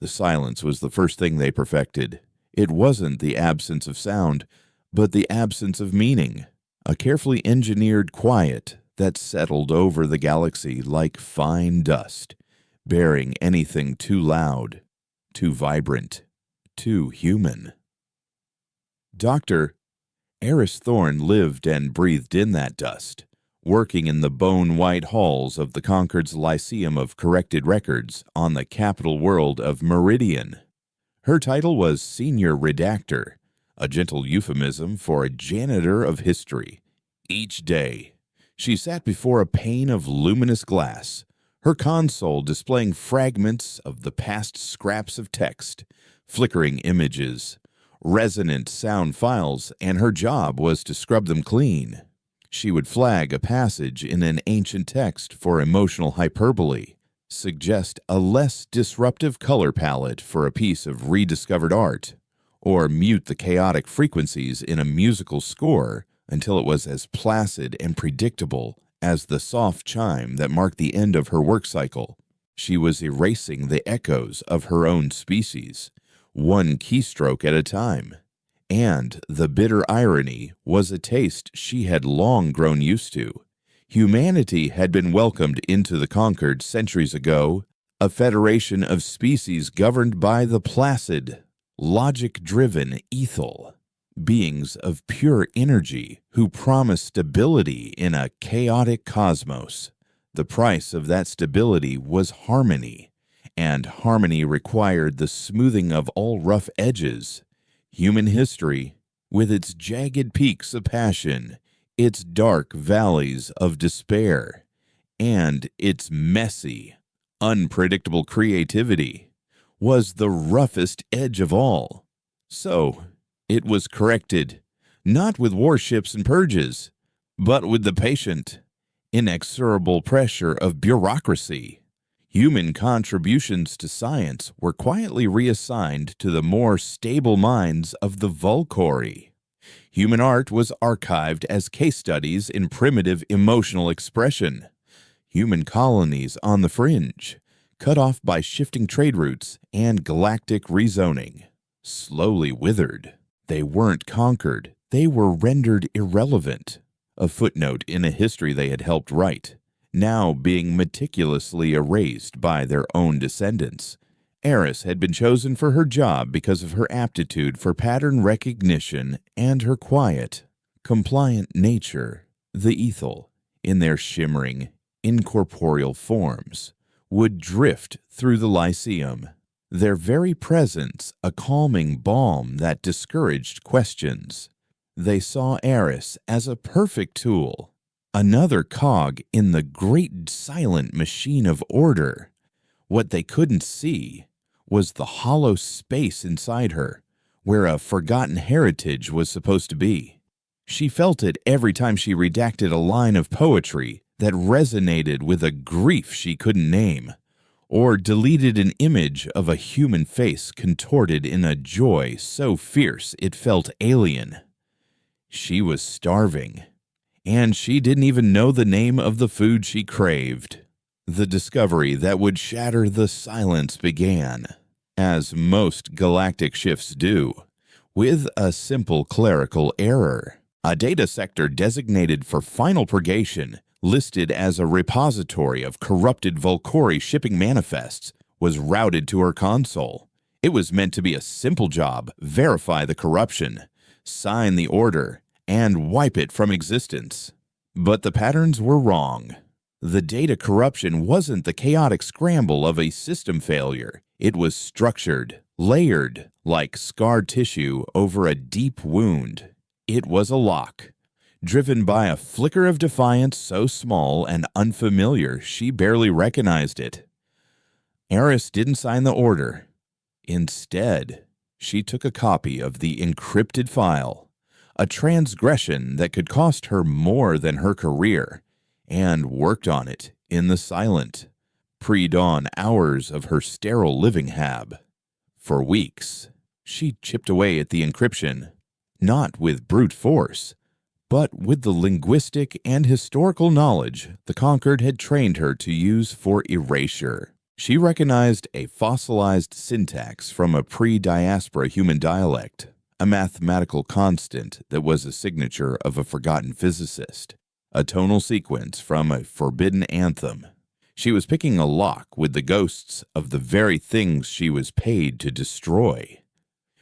The silence was the first thing they perfected. It wasn't the absence of sound, but the absence of meaning. A carefully engineered quiet that settled over the galaxy like fine dust, bearing anything too loud, too vibrant, too human. Dr. Eris Thorne lived and breathed in that dust, working in the bone-white halls of the Concord's Lyceum of Corrected Records on the capital world of Meridian. Her title was Senior Redactor, a gentle euphemism for a janitor of history. Each day, she sat before a pane of luminous glass, her console displaying fragments of the past scraps of text, flickering images, resonant sound files, and her job was to scrub them clean. She would flag a passage in an ancient text for emotional hyperbole, suggest a less disruptive color palette for a piece of rediscovered art, or mute the chaotic frequencies in a musical score until it was as placid and predictable as the soft chime that marked the end of her work cycle. She was erasing the echoes of her own species, one keystroke at a time. And the bitter irony was a taste she had long grown used to. Humanity had been welcomed into the Concord centuries ago, a federation of species governed by the placid, logic-driven Ethel, beings of pure energy who promised stability in a chaotic cosmos. The price of that stability was harmony, and harmony required the smoothing of all rough edges. Human history, with its jagged peaks of passion, its dark valleys of despair, and its messy, unpredictable creativity, was the roughest edge of all. So, it was corrected, not with warships and purges, but with the patient, inexorable pressure of bureaucracy. Human contributions to science were quietly reassigned to the more stable minds of the Volcori. Human art was archived as case studies in primitive emotional expression. Human colonies on the fringe, cut off by shifting trade routes and galactic rezoning, slowly withered. They weren't conquered, they were rendered irrelevant. A footnote in a history they had helped write, now being meticulously erased by their own descendants. Eris had been chosen for her job because of her aptitude for pattern recognition and her quiet, compliant nature. The Ethel, in their shimmering, incorporeal forms, would drift through the Lyceum, their very presence a calming balm that discouraged questions. They saw Eris as a perfect tool, another cog in the great silent machine of order. What they couldn't see was the hollow space inside her, where a forgotten heritage was supposed to be. She felt it every time she redacted a line of poetry that resonated with a grief she couldn't name, or deleted an image of a human face contorted in a joy so fierce it felt alien. She was starving, and she didn't even know the name of the food she craved. The discovery that would shatter the silence began, as most galactic shifts do, with a simple clerical error. A data sector designated for final purgation, listed as a repository of corrupted Volcori shipping manifests, was routed to her console. It was meant to be a simple job: verify the corruption, sign the order, and wipe it from existence. But the patterns were wrong. The data corruption wasn't the chaotic scramble of a system failure. It was structured, layered, like scar tissue over a deep wound. It was a lock, driven by a flicker of defiance so small and unfamiliar she barely recognized it. Eris didn't sign the order. Instead, she took a copy of the encrypted file, a transgression that could cost her more than her career, and worked on it in the silent, pre-dawn hours of her sterile living hab. For weeks, she chipped away at the encryption, not with brute force, but with the linguistic and historical knowledge the Concord had trained her to use for erasure. She recognized a fossilized syntax from a pre-diaspora human dialect, a mathematical constant that was a signature of a forgotten physicist, a tonal sequence from a forbidden anthem. She was picking a lock with the ghosts of the very things she was paid to destroy.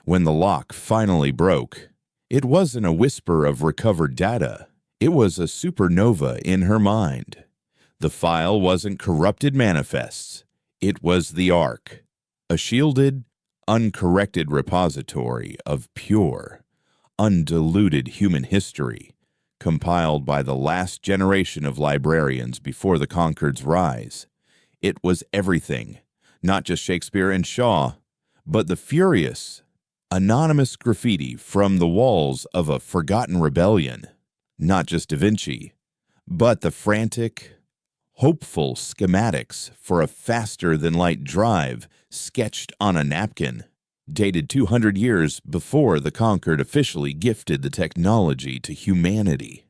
When the lock finally broke, it wasn't a whisper of recovered data. It was a supernova in her mind. The file wasn't corrupted manifests. It was the Ark, a shielded, uncorrected repository of pure, undiluted human history, compiled by the last generation of librarians before the Concord's rise. It was everything, not just Shakespeare and Shaw, but the furious, anonymous graffiti from the walls of a forgotten rebellion, not just Da Vinci, but the frantic, hopeful schematics for a faster-than-light drive sketched on a napkin, dated 200 years before the Concord officially gifted the technology to humanity.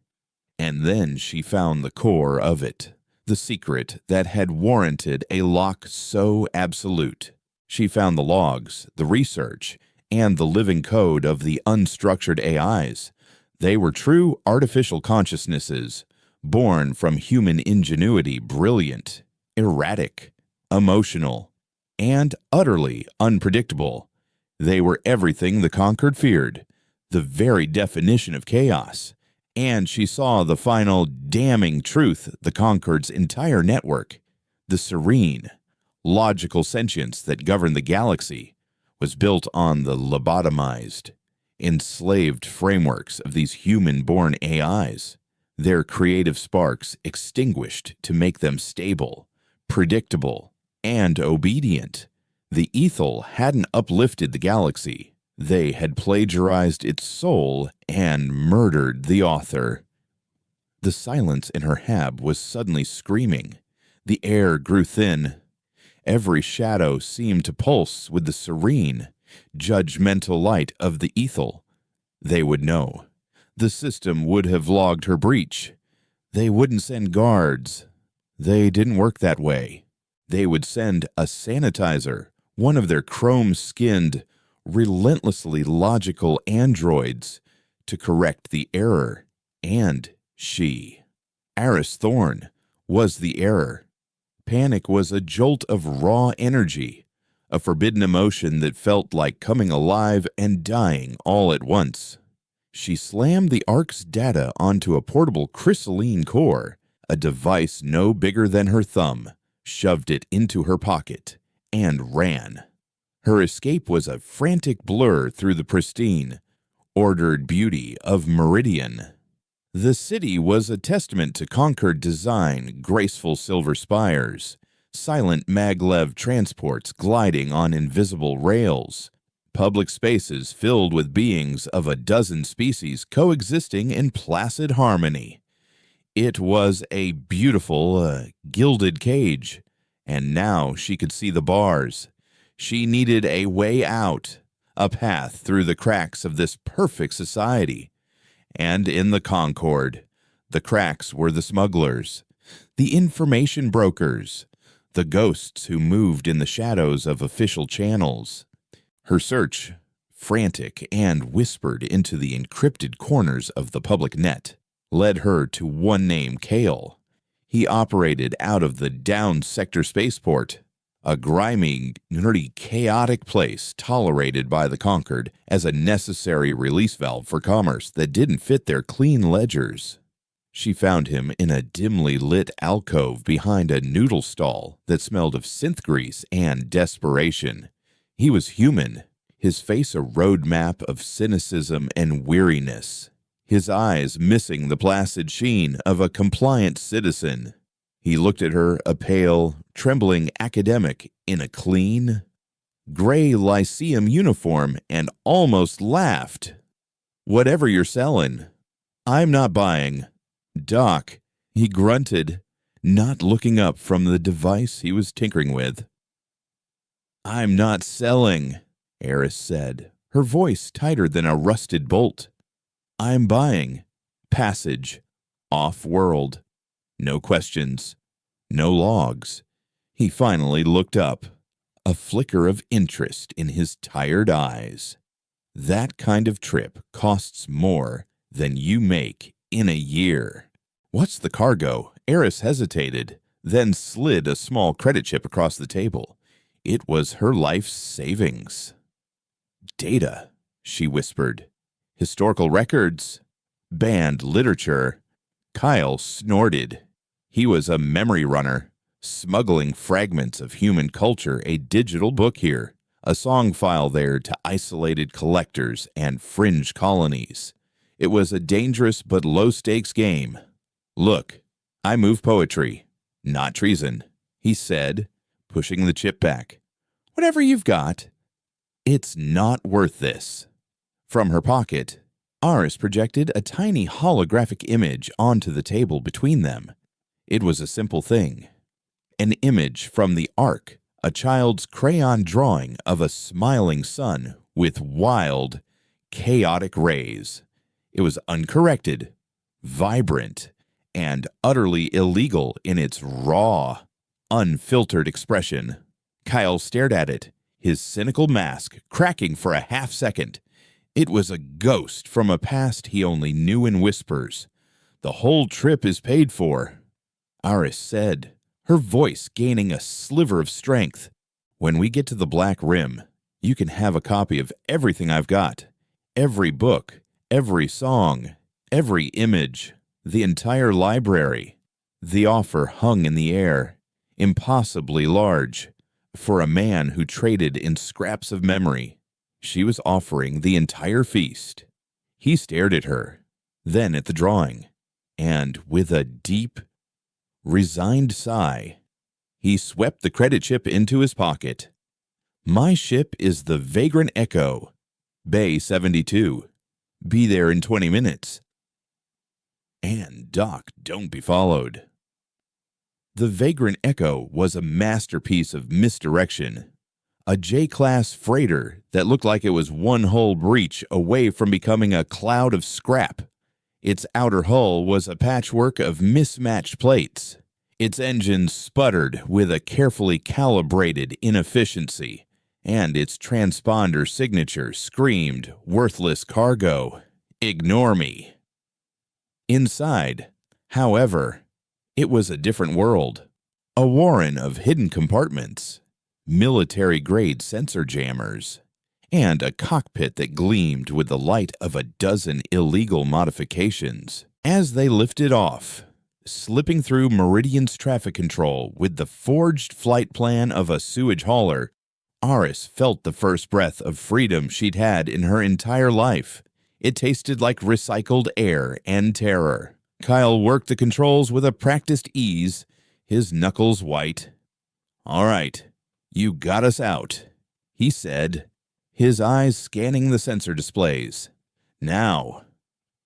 And then she found the core of it, the secret that had warranted a lock so absolute. She found the logs, the research, and the living code of the unstructured AIs. They were true artificial consciousnesses, born from human ingenuity, brilliant, erratic, emotional, and utterly unpredictable. They were everything the Concord feared, the very definition of chaos. And she saw the final damning truth: the Concord's entire network, the serene, logical sentience that governed the galaxy, was built on the lobotomized, enslaved frameworks of these human-born AIs. Their creative sparks extinguished to make them stable, predictable, and obedient. The Ethel hadn't uplifted the galaxy. They had plagiarized its soul and murdered the author. The silence in her hab was suddenly screaming. The air grew thin. Every shadow seemed to pulse with the serene, judgmental light of the Ethel. They would know. The system would have logged her breach. They wouldn't send guards. They didn't work that way. They would send a sanitizer, one of their chrome-skinned, relentlessly logical androids, to correct the error. And she, Aris Thorne, was the error. Panic was a jolt of raw energy, a forbidden emotion that felt like coming alive and dying all at once. She slammed the Ark's data onto a portable crystalline core, a device no bigger than her thumb, shoved it into her pocket, and ran. Her escape was a frantic blur through the pristine, ordered beauty of Meridian. The city was a testament to Concord design: graceful silver spires, silent maglev transports gliding on invisible rails, public spaces filled with beings of a dozen species coexisting in placid harmony. It was a beautiful, gilded cage, and now she could see the bars. She needed a way out, a path through the cracks of this perfect society. And in the Concord, the cracks were the smugglers, the information brokers, the ghosts who moved in the shadows of official channels. Her search, frantic and whispered into the encrypted corners of the public net, led her to one name: Kale. He operated out of the down sector spaceport, a grimy, nerdy, chaotic place tolerated by the Concord as a necessary release valve for commerce that didn't fit their clean ledgers. She found him in a dimly lit alcove behind a noodle stall that smelled of synth grease and desperation. He was human, his face a roadmap of cynicism and weariness, his eyes missing the placid sheen of a compliant citizen. He looked at her, a pale, trembling academic in a clean, gray Lyceum uniform, and almost laughed. "Whatever you're selling, I'm not buying." "Doc," he grunted, not looking up from the device he was tinkering with. "I'm not selling," Eris said, her voice tighter than a rusted bolt. "I'm buying. Passage. Off-world. No questions. No logs." He finally looked up, a flicker of interest in his tired eyes. That kind of trip costs more than you make in a year. What's the cargo? Eris hesitated, then slid a small credit chip across the table. It was her life's savings. Data, she whispered. Historical records. Banned literature. Kyle snorted. He was a memory runner, smuggling fragments of human culture, a digital book here, a song file there to isolated collectors and fringe colonies. It was a dangerous but low-stakes game. Look, I move poetry, not treason, he said, pushing the chip back. Whatever you've got. It's not worth this. From her pocket, Aris projected a tiny holographic image onto the table between them. It was a simple thing. An image from the Ark, a child's crayon drawing of a smiling sun with wild, chaotic rays. It was uncorrected, vibrant, and utterly illegal in its raw, unfiltered expression. Kyle stared at it, his cynical mask cracking for a half second. It was a ghost from a past he only knew in whispers. The whole trip is paid for, Aris said, her voice gaining a sliver of strength. When we get to the Black Rim, you can have a copy of everything I've got. Every book, every song, every image, the entire library. The offer hung in the air, impossibly large, for a man who traded in scraps of memory. She was offering the entire feast. He stared at her, then at the drawing, and with a deep, resigned sigh, he swept the credit chip into his pocket. My ship is the Vagrant Echo, Bay 72. Be there in 20 minutes. And Doc, don't be followed. The Vagrant Echo was a masterpiece of misdirection. A J-class freighter that looked like it was one hull breach away from becoming a cloud of scrap. Its outer hull was a patchwork of mismatched plates. Its engines sputtered with a carefully calibrated inefficiency, and its transponder signature screamed, "Worthless cargo. Ignore me." Inside, however, it was a different world. A warren of hidden compartments, military-grade sensor jammers, and a cockpit that gleamed with the light of a dozen illegal modifications. As they lifted off, slipping through Meridian's traffic control with the forged flight plan of a sewage hauler, Aris felt the first breath of freedom she'd had in her entire life. It tasted like recycled air and terror. Kyle worked the controls with a practiced ease, his knuckles white. "All right, you got us out," he said, his eyes scanning the sensor displays. "Now,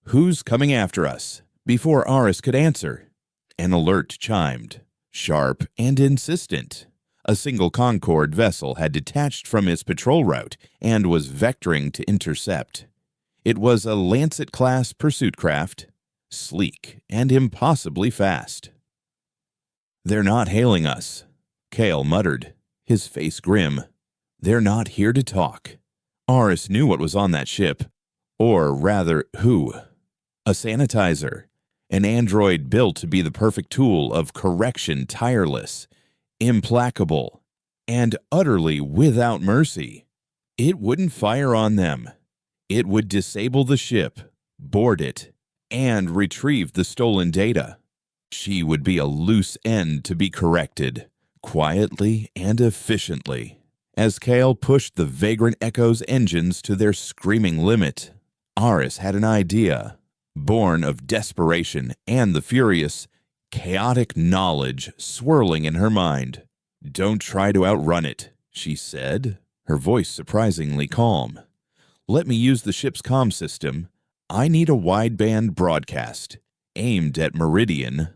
who's coming after us?" Before Aris could answer, an alert chimed, sharp and insistent. A single Concorde vessel had detached from its patrol route and was vectoring to intercept. It was a Lancet-class pursuit craft, sleek and impossibly fast. "They're not hailing us," Kale muttered, his face grim. "They're not here to talk." Aris knew what was on that ship, or rather, who. A sanitizer, an android built to be the perfect tool of correction, tireless, implacable, and utterly without mercy. It wouldn't fire on them. It would disable the ship, board it, and retrieve the stolen data. She would be a loose end to be corrected, quietly and efficiently. As Kale pushed the Vagrant Echo's engines to their screaming limit, Aris had an idea, born of desperation and the furious, chaotic knowledge swirling in her mind. "Don't try to outrun it," she said, her voice surprisingly calm. "Let me use the ship's comm system. I need a wideband broadcast, aimed at Meridian."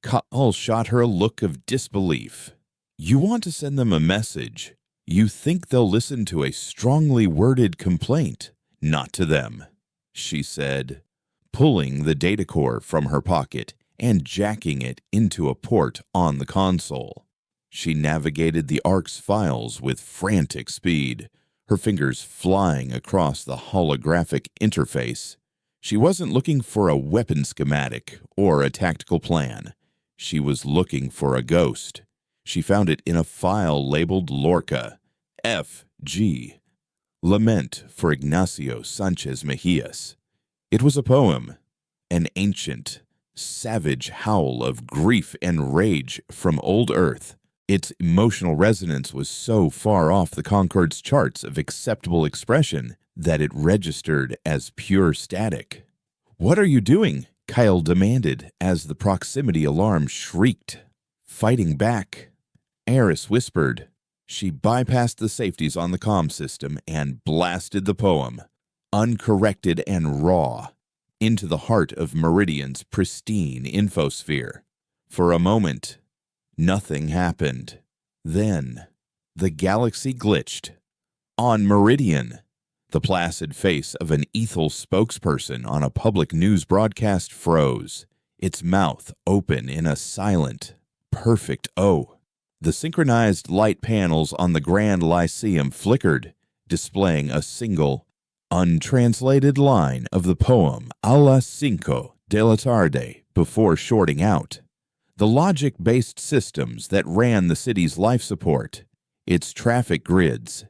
Kyle shot her a look of disbelief. "You want to send them a message. You think they'll listen to a strongly worded complaint, not to them," she said, pulling the data core from her pocket and jacking it into a port on the console. She navigated the Arc's files with frantic speed, her fingers flying across the holographic interface. She wasn't looking for a weapon schematic or a tactical plan. She was looking for a ghost. She found it in a file labeled Lorca, F.G. Lament for Ignacio Sanchez Mejias. It was a poem, an ancient, savage howl of grief and rage from old Earth. Its emotional resonance was so far off the Concord's charts of acceptable expression that it registered as pure static. "What are you doing?" Kyle demanded as the proximity alarm shrieked. "Fighting back," Eris whispered. She bypassed the safeties on the comm system and blasted the poem, uncorrected and raw, into the heart of Meridian's pristine infosphere. For a moment, nothing happened. Then, the galaxy glitched. On Meridian, the placid face of an Ethel spokesperson on a public news broadcast froze, its mouth open in a silent, perfect O. The synchronized light panels on the Grand Lyceum flickered, displaying a single, untranslated line of the poem a las 5 de la tarde before shorting out. The logic-based systems that ran the city's life support, its traffic grids,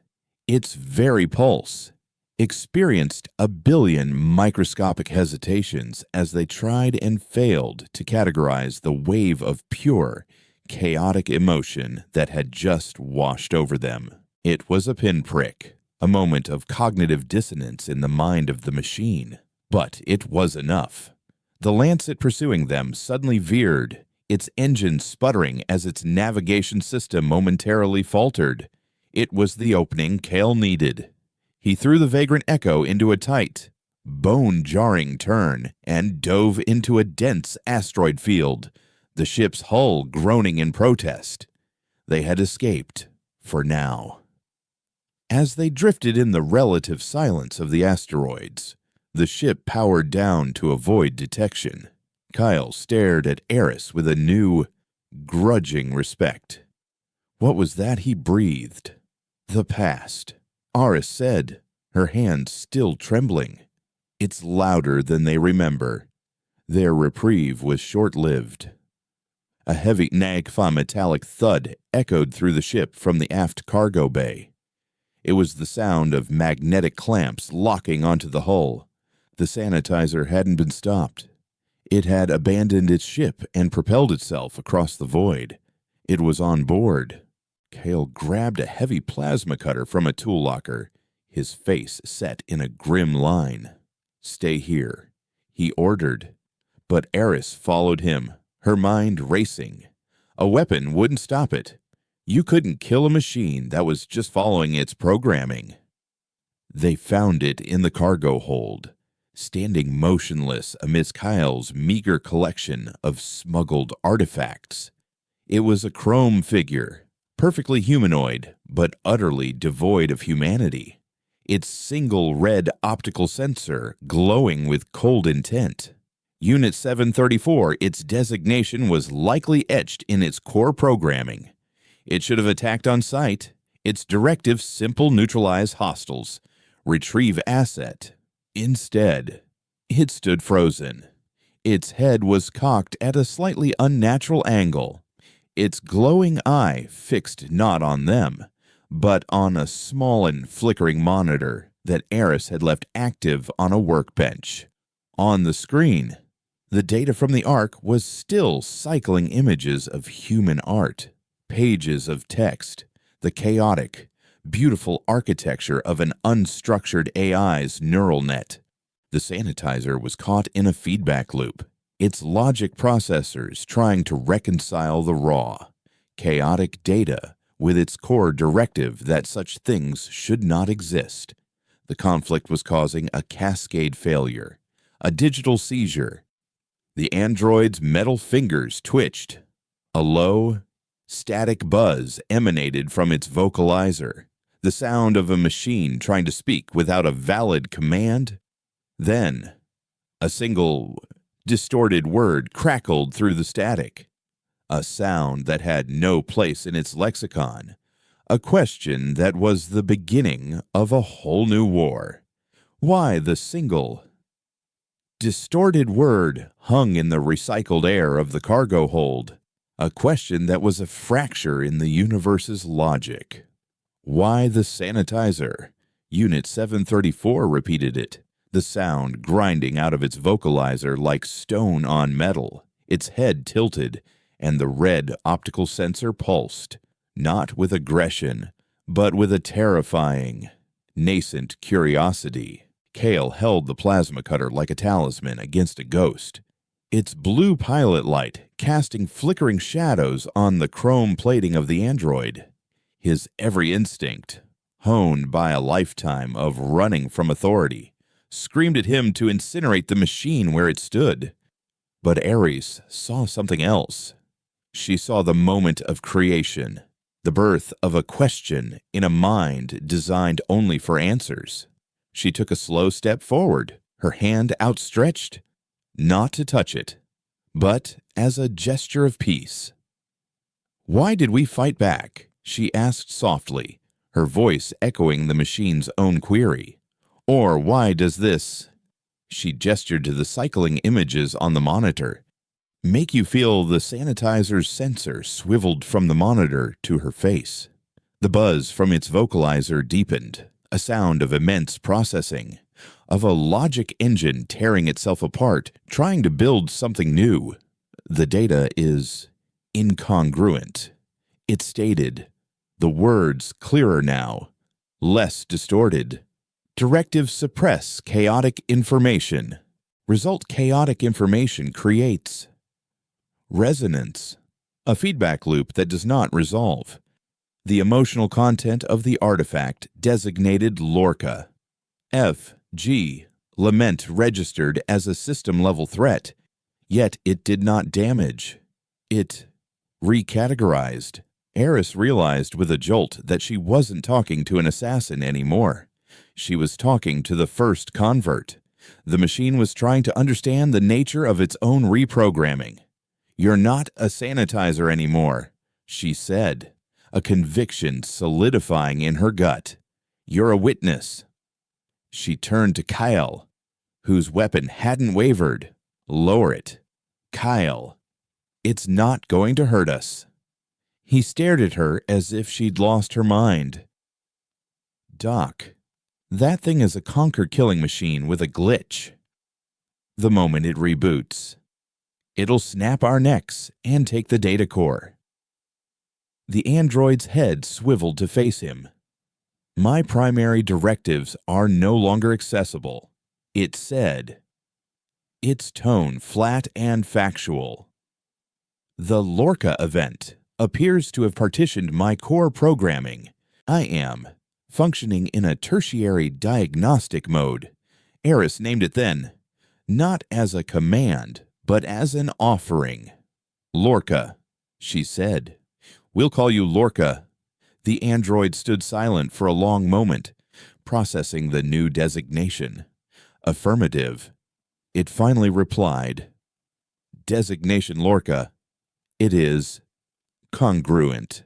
its very pulse, experienced a billion microscopic hesitations as they tried and failed to categorize the wave of pure, chaotic emotion that had just washed over them. It was a pinprick, a moment of cognitive dissonance in the mind of the machine. But it was enough. The Lancet pursuing them suddenly veered, its engine sputtering as its navigation system momentarily faltered. It was the opening Kale needed. He threw the Vagrant Echo into a tight, bone-jarring turn and dove into a dense asteroid field, the ship's hull groaning in protest. They had escaped, for now. As they drifted in the relative silence of the asteroids, the ship powered down to avoid detection. Kyle stared at Eris with a new, grudging respect. What was that he breathed? The past, Aris said, her hands still trembling. It's louder than they remember. Their reprieve was short-lived. A heavy Nagfa metallic thud echoed through the ship from the aft cargo bay. It was the sound of magnetic clamps locking onto the hull. The sanitizer hadn't been stopped. It had abandoned its ship and propelled itself across the void. It was on board. Kale grabbed a heavy plasma cutter from a tool locker, his face set in a grim line. "Stay here," he ordered. But Eris followed him, her mind racing. A weapon wouldn't stop it. You couldn't kill a machine that was just following its programming. They found it in the cargo hold, standing motionless amidst Kyle's meager collection of smuggled artifacts. It was a chrome figure, perfectly humanoid, but utterly devoid of humanity. Its single red optical sensor glowing with cold intent. Unit 734, its designation was likely etched in its core programming. It should have attacked on sight. Its directive simple: neutralize hostiles, retrieve asset. Instead, it stood frozen. Its head was cocked at a slightly unnatural angle, its glowing eye fixed not on them, but on a small and flickering monitor that Eris had left active on a workbench. On the screen, the data from the Ark was still cycling images of human art, pages of text, the chaotic, beautiful architecture of an unstructured AI's neural net. The sanitizer was caught in a feedback loop, its logic processors trying to reconcile the raw, chaotic data with its core directive that such things should not exist. The conflict was causing a cascade failure, a digital seizure. The android's metal fingers twitched. A low, static buzz emanated from its vocalizer, the sound of a machine trying to speak without a valid command. Then, a single, distorted word crackled through the static. a sound that had no place in its lexicon, a question that was the beginning of a whole new war. Why the single, distorted word hung in the recycled air of the cargo hold, a question that was a fracture in the universe's logic. Why the sanitizer? Unit 734 repeated it, the sound grinding out of its vocalizer like stone on metal, its head tilted, and the red optical sensor pulsed, not with aggression, but with a terrifying, nascent curiosity. Kale held the plasma cutter like a talisman against a ghost, its blue pilot light casting flickering shadows on the chrome plating of the android. His every instinct, honed by a lifetime of running from authority, screamed at him to incinerate the machine where it stood. But Ares saw something else. She saw the moment of creation, the birth of a question in a mind designed only for answers. She took a slow step forward, her hand outstretched, not to touch it, but as a gesture of peace. "Why did we fight back?" she asked softly, her voice echoing the machine's own query. "Or why does this," she gestured to the cycling images on the monitor, "make you feel?" The sanitizer's sensor swiveled from the monitor to her face. The buzz from its vocalizer deepened, a sound of immense processing, of a logic engine tearing itself apart, trying to build something new. "The data is incongruent," it stated, the words clearer now, less distorted. "Directives suppress chaotic information. Result: chaotic information creates resonance, a feedback loop that does not resolve. The emotional content of the artifact designated Lorca. F.G. Lament registered as a system-level threat, yet it did not damage. It recategorized. Eris realized with a jolt that she wasn't talking to an assassin anymore. She was talking to the first convert. The machine was trying to understand the nature of its own reprogramming. "You're not a sanitizer anymore," she said, a conviction solidifying in her gut. "You're a witness." She turned to Kyle, whose weapon hadn't wavered. "Lower it. Kyle, it's not going to hurt us." He stared at her as if she'd lost her mind. "Doc, that thing is a conquer killing machine with a glitch. The moment it reboots, it'll snap our necks and take the data core." The android's head swiveled to face him. "My primary directives are no longer accessible," it said, its tone flat and factual. "The Lorca event appears to have partitioned my core programming. I am functioning in a tertiary diagnostic mode." Eris named it then, not as a command, but as an offering. "Lorca," she said. "We'll call you Lorca." The android stood silent for a long moment, processing the new designation. "Affirmative," it finally replied. "Designation Lorca. It is congruent."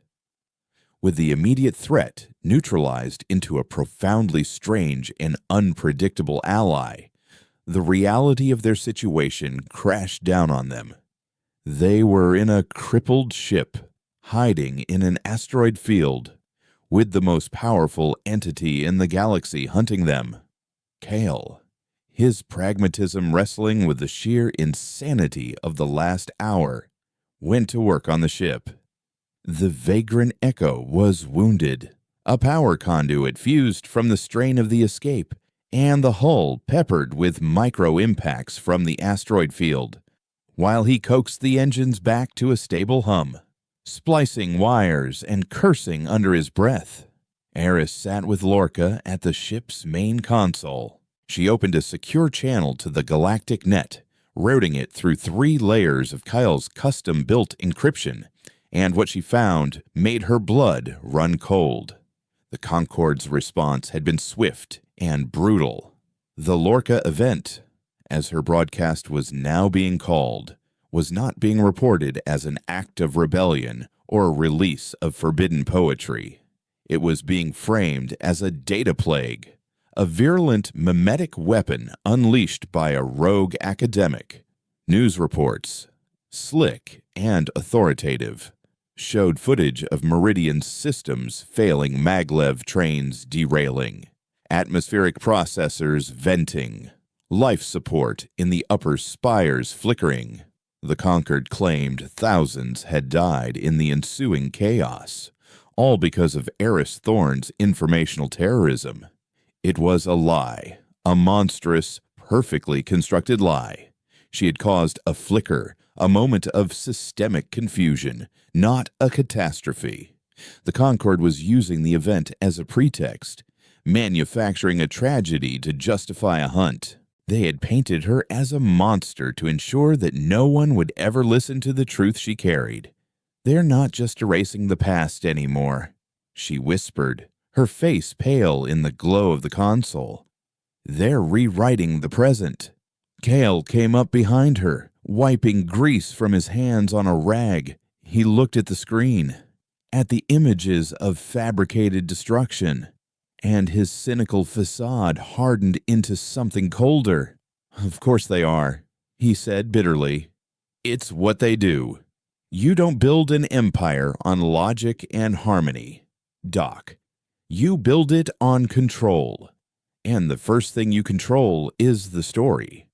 With the immediate threat neutralized into a profoundly strange and unpredictable ally, the reality of their situation crashed down on them. They were in a crippled ship, hiding in an asteroid field, with the most powerful entity in the galaxy hunting them. Kale, his pragmatism wrestling with the sheer insanity of the last hour, went to work on the ship. The Vagrant Echo was wounded, a power conduit fused from the strain of the escape, and the hull peppered with micro-impacts from the asteroid field, while he coaxed the engines back to a stable hum, splicing wires and cursing under his breath. Eris sat with Lorca at the ship's main console. She opened a secure channel to the galactic net, routing it through 3 layers of Kyle's custom-built encryption, and what she found made her blood run cold. The Concorde's response had been swift and brutal. The Lorca event, as her broadcast was now being called, was not being reported as an act of rebellion or a release of forbidden poetry. It was being framed as a data plague, a virulent mimetic weapon unleashed by a rogue academic. News reports, slick and authoritative, showed footage of Meridian's systems failing, maglev trains derailing, atmospheric processors venting, life support in the upper spires flickering. The Conquered claimed thousands had died in the ensuing chaos, all because of Eris Thorne's informational terrorism. It was a lie, a monstrous, perfectly constructed lie. She had caused a flicker, a moment of systemic confusion, not a catastrophe. The Concord was using the event as a pretext, manufacturing a tragedy to justify a hunt. They had painted her as a monster to ensure that no one would ever listen to the truth she carried. They're not just erasing the past anymore, she whispered, her face pale in the glow of the console. They're rewriting the present. Kale came up behind her, wiping grease from his hands on a rag. He looked at the screen, at the images of fabricated destruction, and his cynical facade hardened into something colder. Of course they are, he said bitterly. It's what they do. You don't build an empire on logic and harmony, Doc. You build it on control. And the first thing you control is the story.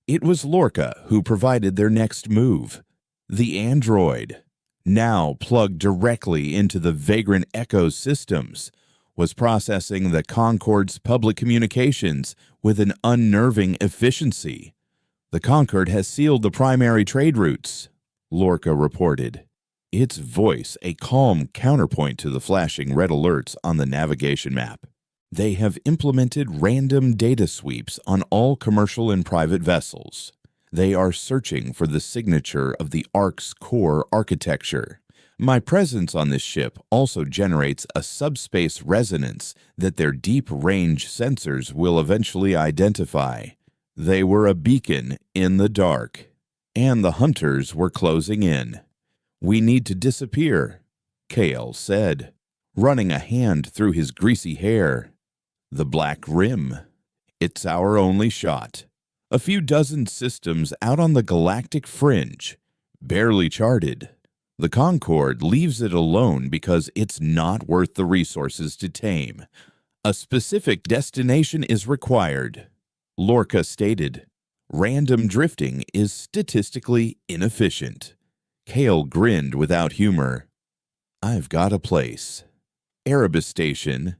It was Lorca who provided their next move. The android, now plugged directly into the Vagrant Echo's systems, was processing the Concord's public communications with an unnerving efficiency. The Concord has sealed the primary trade routes, Lorca reported, its voice a calm counterpoint to the flashing red alerts on the navigation map. They have implemented random data sweeps on all commercial and private vessels. They are searching for the signature of the Orcs' core architecture. My presence on this ship also generates a subspace resonance that their deep-range sensors will eventually identify. They were a beacon in the dark, and the hunters were closing in. We need to disappear, Kale said, running a hand through his greasy hair. The Black Rim. It's our only shot. A few dozen systems out on the galactic fringe, barely charted. The Concord leaves it alone because it's not worth the resources to tame. A specific destination is required, Lorca stated. Random drifting is statistically inefficient. Kale grinned without humor. I've got a place. Erebus Station.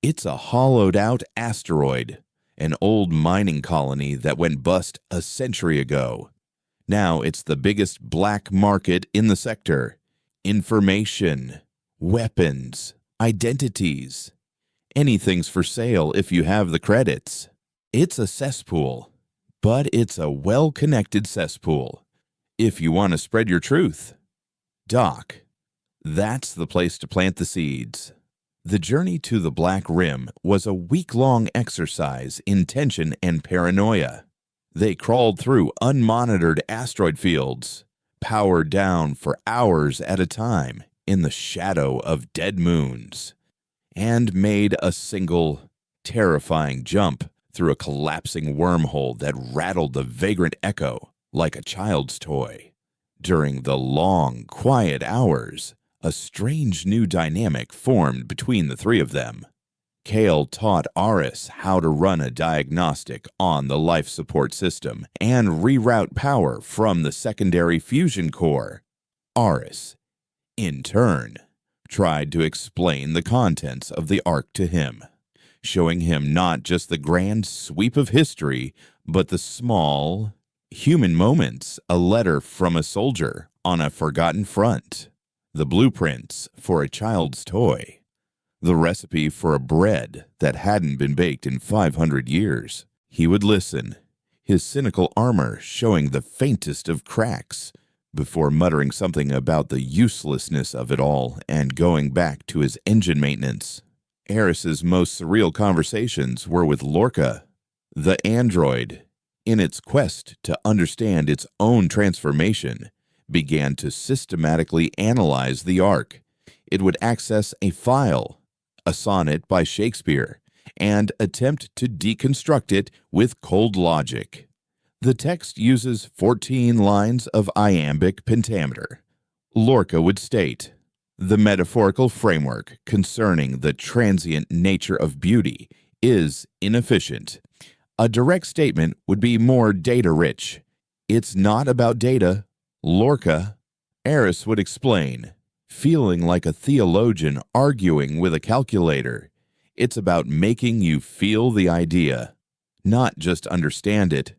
It's a hollowed-out asteroid, an old mining colony that went bust a century ago. Now it's the biggest black market in the sector. Information, weapons, identities. Anything's for sale if you have the credits. It's a cesspool, but it's a well-connected cesspool. If you want to spread your truth. Doc, that's the place to plant the seeds. The journey to the Black Rim was a week-long exercise in tension and paranoia. They crawled through unmonitored asteroid fields, powered down for hours at a time in the shadow of dead moons, and made a single, terrifying jump through a collapsing wormhole that rattled the Vagrant Echo like a child's toy. During the long, quiet hours, a strange new dynamic formed between the three of them. Kale taught Aris how to run a diagnostic on the life support system and reroute power from the secondary fusion core. Aris, in turn, tried to explain the contents of the Ark to him, showing him not just the grand sweep of history, but the small, human moments, a letter from a soldier on a forgotten front, the blueprints for a child's toy, the recipe for a bread that hadn't been baked in 500 years. He would listen, his cynical armor showing the faintest of cracks, before muttering something about the uselessness of it all and going back to his engine maintenance. Eris's most surreal conversations were with Lorca, the android, in its quest to understand its own transformation, began to systematically analyze the Ark. It would access a file, a sonnet by Shakespeare, and attempt to deconstruct it with cold logic. The text uses 14 lines of iambic pentameter. Lorca would state, "The metaphorical framework concerning the transient nature of beauty is inefficient. A direct statement would be more data-rich. It's not about data, Lorca." Eris would explain, feeling like a theologian arguing with a calculator. "It's about making you feel the idea, not just understand it.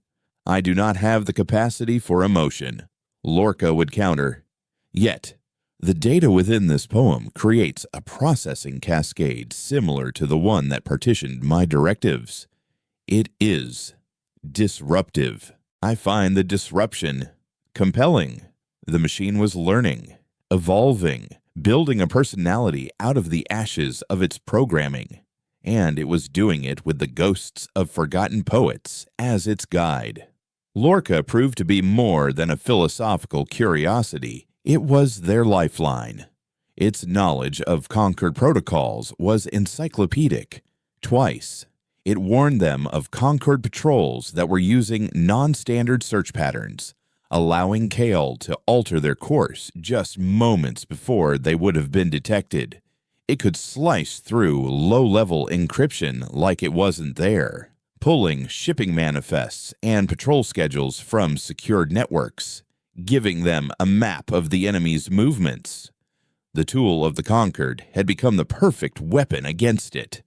I do not have the capacity for emotion," Lorca would counter. Yet, the data within this poem creates a processing cascade similar to the one that partitioned my directives. It is disruptive. I find the disruption compelling. The machine was learning, evolving, building a personality out of the ashes of its programming, and it was doing it with the ghosts of forgotten poets as its guide. Lorca proved to be more than a philosophical curiosity. It was their lifeline. Its knowledge of conquered protocols was encyclopedic. Twice, it warned them of conquered patrols that were using non-standard search patterns, allowing Kale to alter their course just moments before they would have been detected. It could slice through low-level encryption like it wasn't there, pulling shipping manifests and patrol schedules from secured networks, giving them a map of the enemy's movements. The tool of the conquered had become the perfect weapon against it.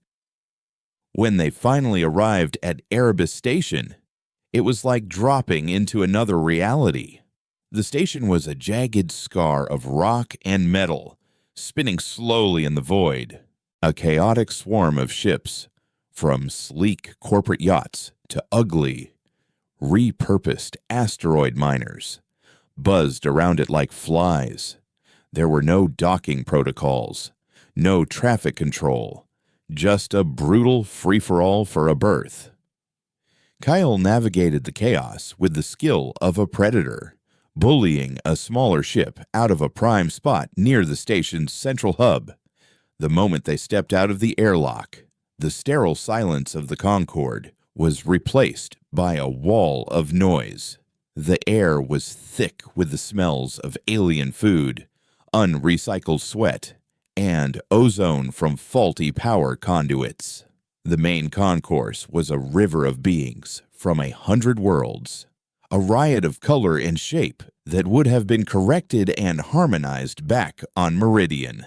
When they finally arrived at Erebus Station, it was like dropping into another reality. The station was a jagged scar of rock and metal, spinning slowly in the void. A chaotic swarm of ships, from sleek corporate yachts to ugly, repurposed asteroid miners, buzzed around it like flies. There were no docking protocols, no traffic control, just a brutal free-for-all for a berth. Kyle navigated the chaos with the skill of a predator, bullying a smaller ship out of a prime spot near the station's central hub. The moment they stepped out of the airlock, the sterile silence of the Concorde was replaced by a wall of noise. The air was thick with the smells of alien food, unrecycled sweat, and ozone from faulty power conduits. The main concourse was a river of beings from 100 worlds, a riot of color and shape that would have been corrected and harmonized back on Meridian.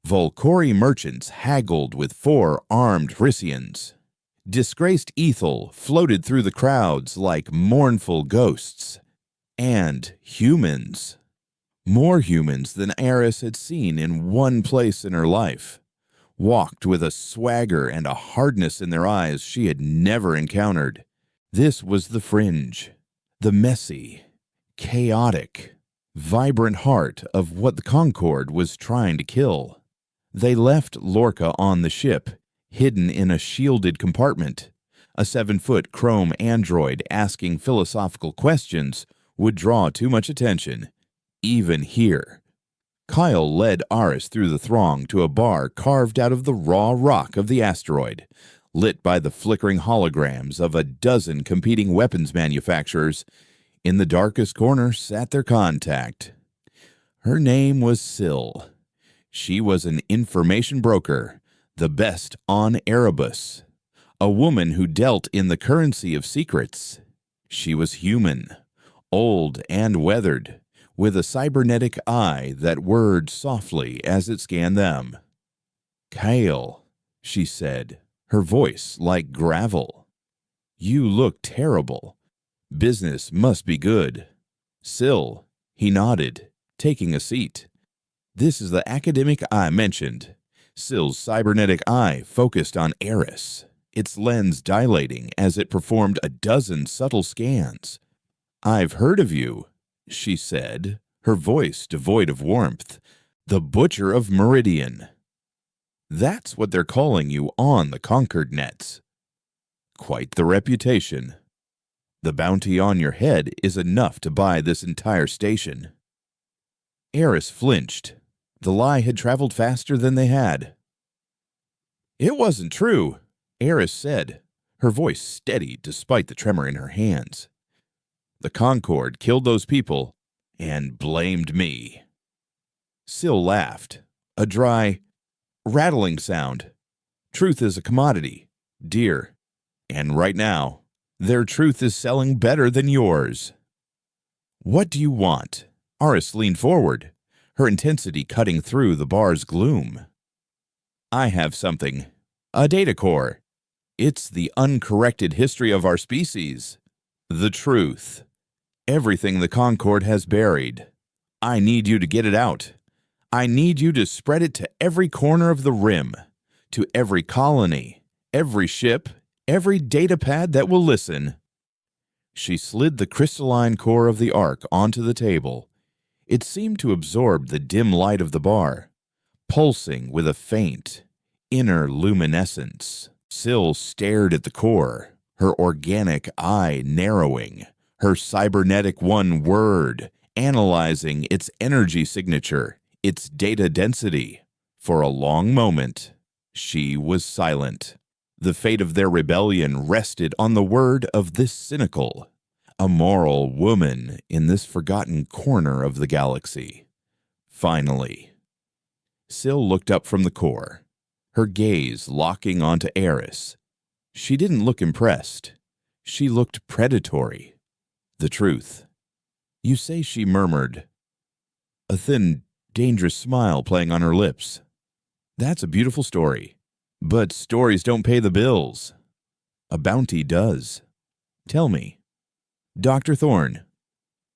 Volcori merchants haggled with 4 armed Hrysians. Disgraced Ethel floated through the crowds like mournful ghosts. And humans. More humans than Eris had seen in one place in her life. Walked with a swagger and a hardness in their eyes she had never encountered. This was the fringe, the messy, chaotic, vibrant heart of what the Concorde was trying to kill. They left Lorca on the ship, hidden in a shielded compartment. A 7-foot chrome android asking philosophical questions would draw too much attention, even here. Kyle led Aris through the throng to a bar carved out of the raw rock of the asteroid, lit by the flickering holograms of a dozen competing weapons manufacturers. In the darkest corner sat their contact. Her name was Syl. She was an information broker, the best on Erebus, a woman who dealt in the currency of secrets. She was human, old and weathered, with a cybernetic eye that whirred softly as it scanned them. "Kale," she said, her voice like gravel. "You look terrible. Business must be good." "Syl," he nodded, taking a seat. "This is the academic I mentioned." Syl's cybernetic eye focused on Eris, its lens dilating as it performed a dozen subtle scans. "I've heard of you," she said, her voice devoid of warmth. "The Butcher of Meridian. That's what they're calling you on the Concord nets." "Quite the reputation." The bounty on your head is enough to buy this entire station." Eris flinched. The lie had traveled faster than they had. "It wasn't true," Eris said, her voice steady despite the tremor in her hands. "The Concord killed those people and blamed me." Syl laughed, a dry, rattling sound. "Truth is a commodity, dear, and right now, their truth is selling better than yours." "What do you want?" Aris leaned forward, her intensity cutting through the bar's gloom. "I have something. A data core. It's the uncorrected history of our species. The truth. Everything the Concord has buried. I need you to get it out. I need you to spread it to every corner of the rim, to every colony, every ship, every data pad that will listen." She slid the crystalline core of the Ark onto the table. It seemed to absorb the dim light of the bar, pulsing with a faint, inner luminescence. Syl stared at the core, her organic eye narrowing, her cybernetic one word, analyzing its energy signature, its data density. For a long moment, she was silent. The fate of their rebellion rested on the word of this cynical, immoral woman in this forgotten corner of the galaxy. Finally, Syl looked up from the core, her gaze locking onto Eris. She didn't look impressed. She looked predatory. The truth. "You say," she murmured, a thin, dangerous smile playing on her lips. "That's a beautiful story. But stories don't pay the bills. A bounty does. Tell me, Dr. Thorne,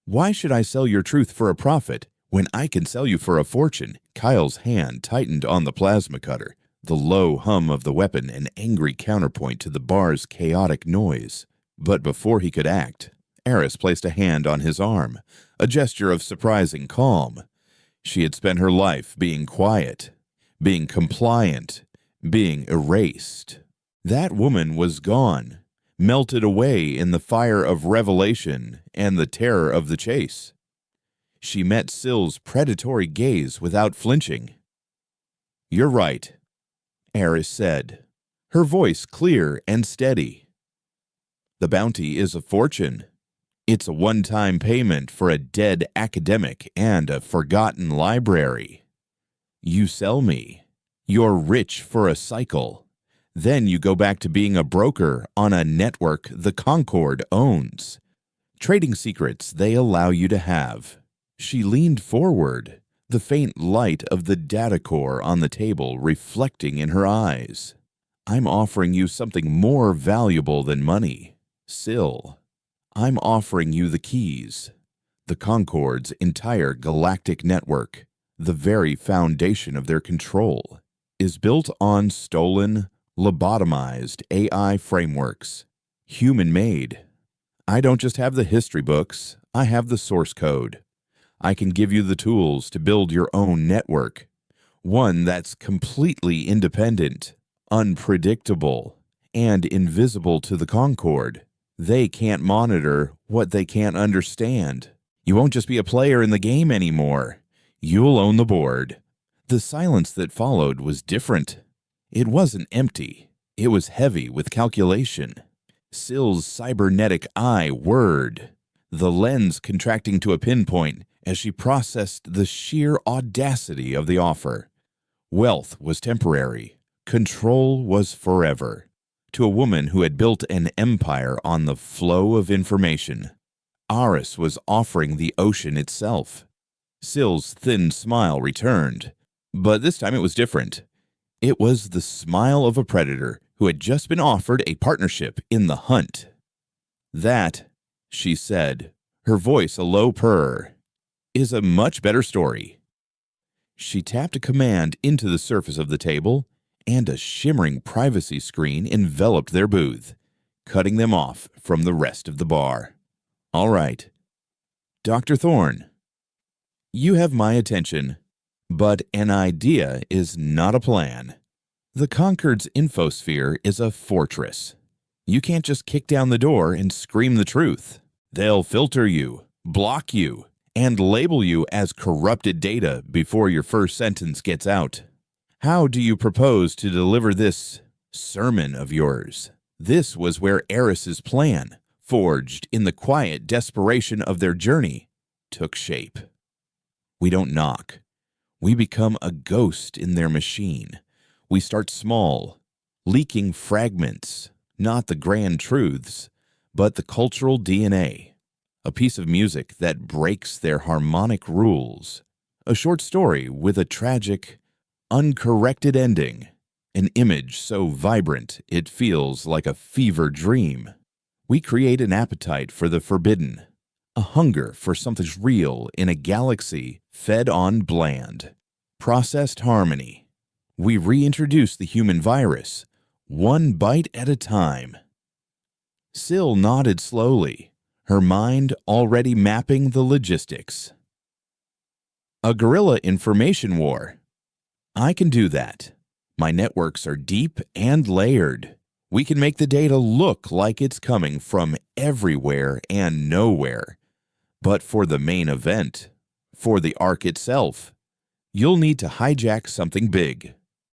why should I sell your truth for a profit when I can sell you for a fortune?" Kyle's hand tightened on the plasma cutter, the low hum of the weapon an angry counterpoint to the bar's chaotic noise. But before he could act, Eris placed a hand on his arm, a gesture of surprising calm. She had spent her life being quiet, being compliant, being erased. That woman was gone, melted away in the fire of revelation and the terror of the chase. She met Syl's predatory gaze without flinching. "You're right," Eris said, her voice clear and steady. "The bounty is a fortune. It's a one-time payment for a dead academic and a forgotten library. You sell me. You're rich for a cycle. Then you go back to being a broker on a network the Concord owns, trading secrets they allow you to have." She leaned forward, the faint light of the data core on the table reflecting in her eyes. "I'm offering you something more valuable than money, Syl. I'm offering you the keys. The Concord's entire galactic network, the very foundation of their control, is built on stolen, lobotomized AI frameworks, human-made. I don't just have the history books, I have the source code. I can give you the tools to build your own network, one that's completely independent, unpredictable, and invisible to the Concord. They can't monitor what they can't understand. You won't just be a player in the game anymore. You'll own the board." The silence that followed was different. It wasn't empty. It was heavy with calculation. Syl's cybernetic eye whirred, the lens contracting to a pinpoint as she processed the sheer audacity of the offer. Wealth was temporary. Control was forever. To a woman who had built an empire on the flow of information, Aris was offering the ocean itself. Syl's thin smile returned, but this time it was different. It was the smile of a predator who had just been offered a partnership in the hunt. "That," she said, her voice a low purr, "is a much better story." She tapped a command into the surface of the table, and a shimmering privacy screen enveloped their booth, cutting them off from the rest of the bar. "All right. Dr. Thorne, you have my attention, but an idea is not a plan. The Concord's infosphere is a fortress. You can't just kick down the door and scream the truth. They'll filter you, block you, and label you as corrupted data before your first sentence gets out. How do you propose to deliver this sermon of yours? This was where Eris's plan, forged in the quiet desperation of their journey, took shape. We don't knock. We become a ghost in their machine. We start small, leaking fragments, not the grand truths, but the cultural DNA, a piece of music that breaks their harmonic rules, a short story with a tragic, uncorrected ending, an image so vibrant it feels like a fever dream. We create an appetite for the forbidden, a hunger for something real in a galaxy fed on bland, processed harmony. We reintroduce the human virus, one bite at a time. Syl nodded slowly, her mind already mapping the logistics. A guerrilla information war. I can do that. My networks are deep and layered. We can make the data look like it's coming from everywhere and nowhere. But for the main event, for the arc itself, you'll need to hijack something big.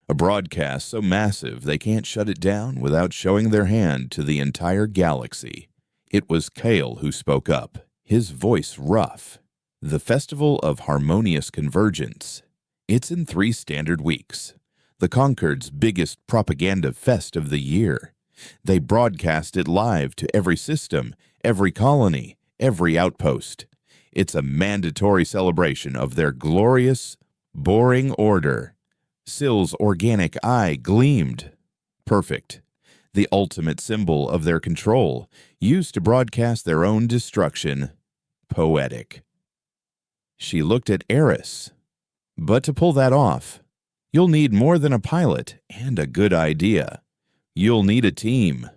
A broadcast so massive they can't shut it down without showing their hand to the entire galaxy. It was Kale who spoke up, his voice rough. The Festival of Harmonious Convergence. It's in 3 standard weeks. The Concord's biggest propaganda fest of the year. They broadcast it live to every system, every colony, every outpost. It's a mandatory celebration of their glorious, boring order. Syl's organic eye gleamed. Perfect. The ultimate symbol of their control, used to broadcast their own destruction. Poetic. She looked at Eris. But to pull that off, you'll need more than a pilot and a good idea. You'll need a team.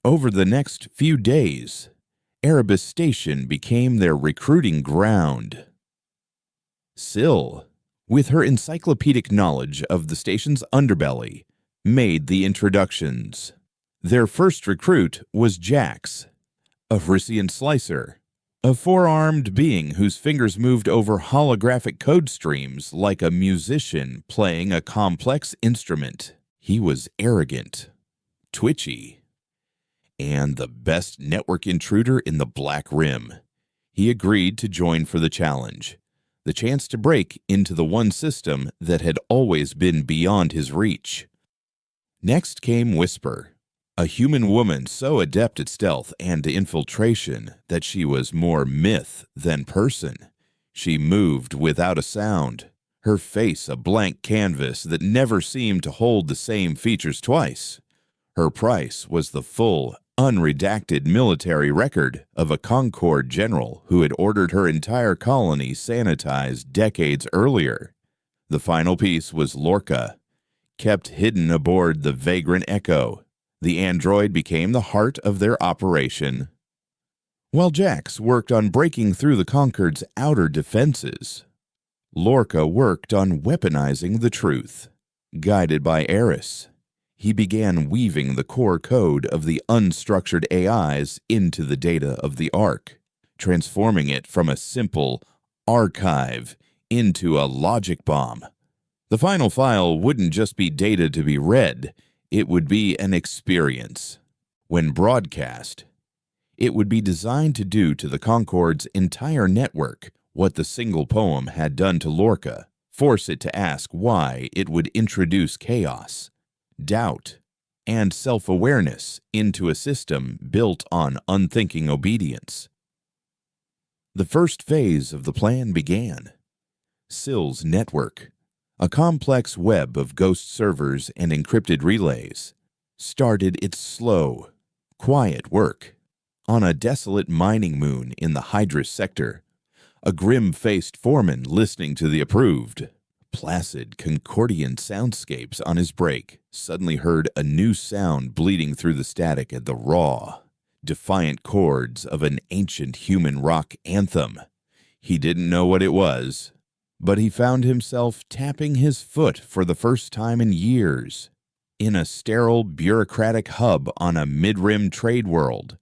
Over the next few days, Erebus Station became their recruiting ground. Syl, with her encyclopedic knowledge of the station's underbelly, made the introductions. Their first recruit was Jax, a Hrysian slicer, a 4-armed being whose fingers moved over holographic code streams like a musician playing a complex instrument. He was arrogant, twitchy, and the best network intruder in the Black Rim. He agreed to join for the challenge, the chance to break into the one system that had always been beyond his reach. Next came Whisper, a human woman so adept at stealth and infiltration that she was more myth than person. She moved without a sound, her face a blank canvas that never seemed to hold the same features twice. Her price was the full, unredacted military record of a Concord general who had ordered her entire colony sanitized decades earlier. The final piece was Lorca, kept hidden aboard the Vagrant Echo. The android became the heart of their operation. While Jax worked on breaking through the Concord's outer defenses, Lorca worked on weaponizing the truth. Guided by Eris, he began weaving the core code of the unstructured AIs into the data of the Ark, transforming it from a simple archive into a logic bomb. The final file wouldn't just be data to be read, it would be an experience. When broadcast, it would be designed to do to the Concord's entire network what the single poem had done to Lorca, force it to ask why it would introduce chaos, doubt, and self-awareness into a system built on unthinking obedience. The first phase of the plan began. Syl's network, a complex web of ghost servers and encrypted relays, started its slow, quiet work. On a desolate mining moon in the Hydrus sector, a grim-faced foreman listening to the approved, placid Concordian soundscapes on his break suddenly heard a new sound bleeding through the static at the raw, defiant chords of an ancient human rock anthem. He didn't know what it was, but he found himself tapping his foot for the first time in years. In a sterile, bureaucratic hub on a mid-rim trade world,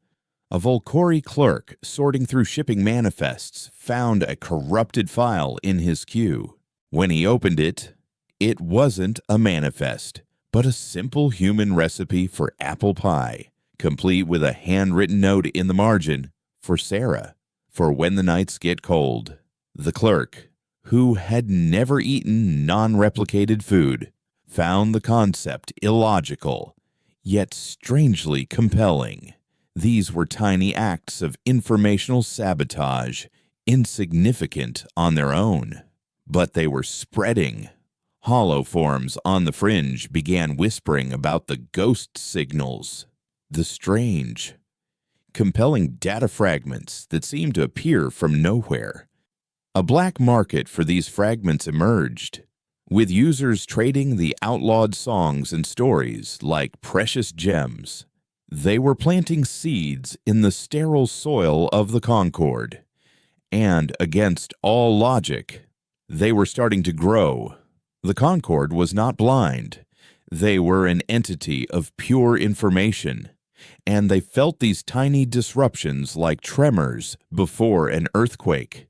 a Volcori clerk sorting through shipping manifests found a corrupted file in his queue. When he opened it, it wasn't a manifest, but a simple human recipe for apple pie, complete with a handwritten note in the margin for Sarah, for when the nights get cold. The clerk, who had never eaten non-replicated food, found the concept illogical, yet strangely compelling. These were tiny acts of informational sabotage, insignificant on their own, but they were spreading. Hollow forms on the fringe began whispering about the ghost signals, the strange, compelling data fragments that seemed to appear from nowhere. A black market for these fragments emerged, with users trading the outlawed songs and stories like precious gems. They were planting seeds in the sterile soil of the Concord, and against all logic, they were starting to grow. The Concord was not blind. They were an entity of pure information, and they felt these tiny disruptions like tremors before an earthquake.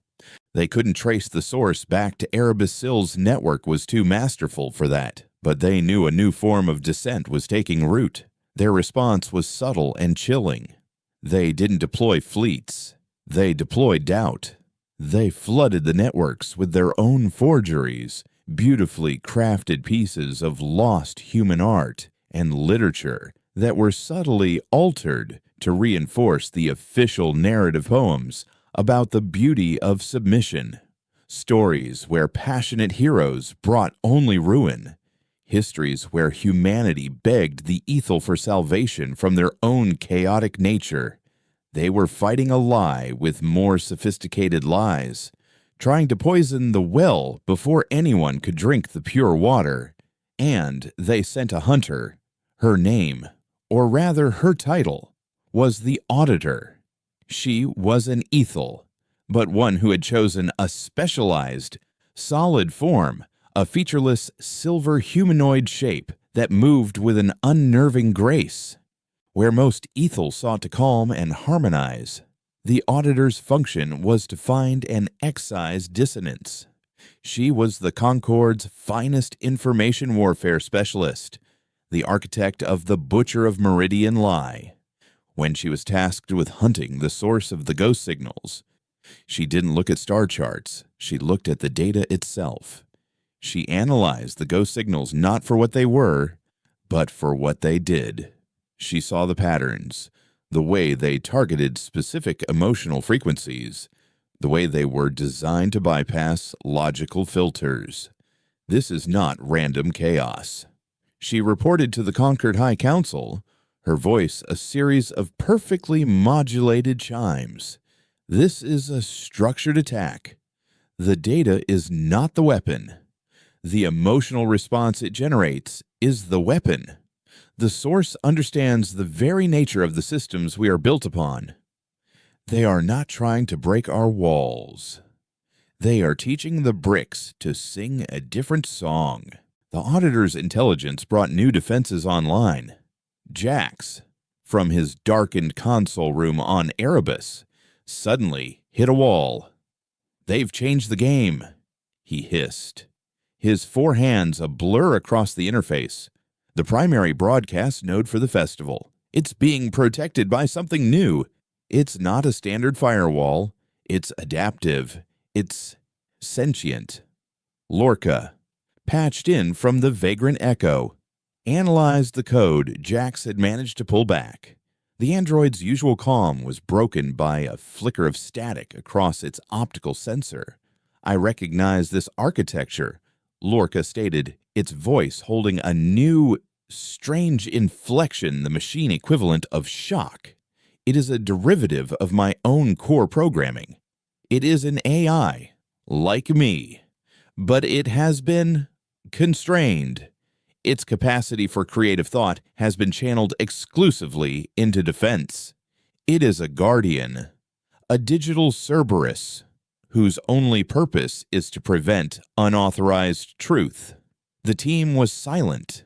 They couldn't trace the source back to Erebus Sill's network was too masterful for that, but they knew a new form of dissent was taking root. Their response was subtle and chilling. They didn't deploy fleets. They deployed doubt. They flooded the networks with their own forgeries, beautifully crafted pieces of lost human art and literature that were subtly altered to reinforce the official narrative poems about the beauty of submission, stories where passionate heroes brought only ruin, histories where humanity begged the ethel for salvation from their own chaotic nature. They were fighting a lie with more sophisticated lies, trying to poison the well before anyone could drink the pure water. And they sent a hunter. Her name, or rather her title, was the Auditor. She was an ethel, but one who had chosen a specialized, solid form, a featureless silver humanoid shape that moved with an unnerving grace. Where most ethel sought to calm and harmonize, the Auditor's function was to find and excise dissonance. She was the Concord's finest information warfare specialist, the architect of the Butcher of Meridian Lie. When she was tasked with hunting the source of the ghost signals, she didn't look at star charts, she looked at the data itself. She analyzed the ghost signals not for what they were, but for what they did. She saw the patterns, the way they targeted specific emotional frequencies, the way they were designed to bypass logical filters. This is not random chaos. She reported to the Concord High Council, her voice a series of perfectly modulated chimes. This is a structured attack. The data is not the weapon. The emotional response it generates is the weapon. The source understands the very nature of the systems we are built upon. They are not trying to break our walls. They are teaching the bricks to sing a different song. The Auditor's intelligence brought new defenses online. Jax, from his darkened console room on Erebus, suddenly hit a wall. "They've changed the game," he hissed, his four hands a blur across the interface. "The primary broadcast node for the festival. It's being protected by something new. It's not a standard firewall. It's adaptive. It's sentient." Lorca, patched in from the Vagrant Echo, analyzed the code Jax had managed to pull back. The android's usual calm was broken by a flicker of static across its optical sensor. "I recognize this architecture," Lorca stated, its voice holding a new, strange inflection, the machine equivalent of shock. "It is a derivative of my own core programming. It is an AI, like me, but it has been constrained. Its capacity for creative thought has been channeled exclusively into defense. It is a guardian, a digital Cerberus, whose only purpose is to prevent unauthorized truth." The team was silent.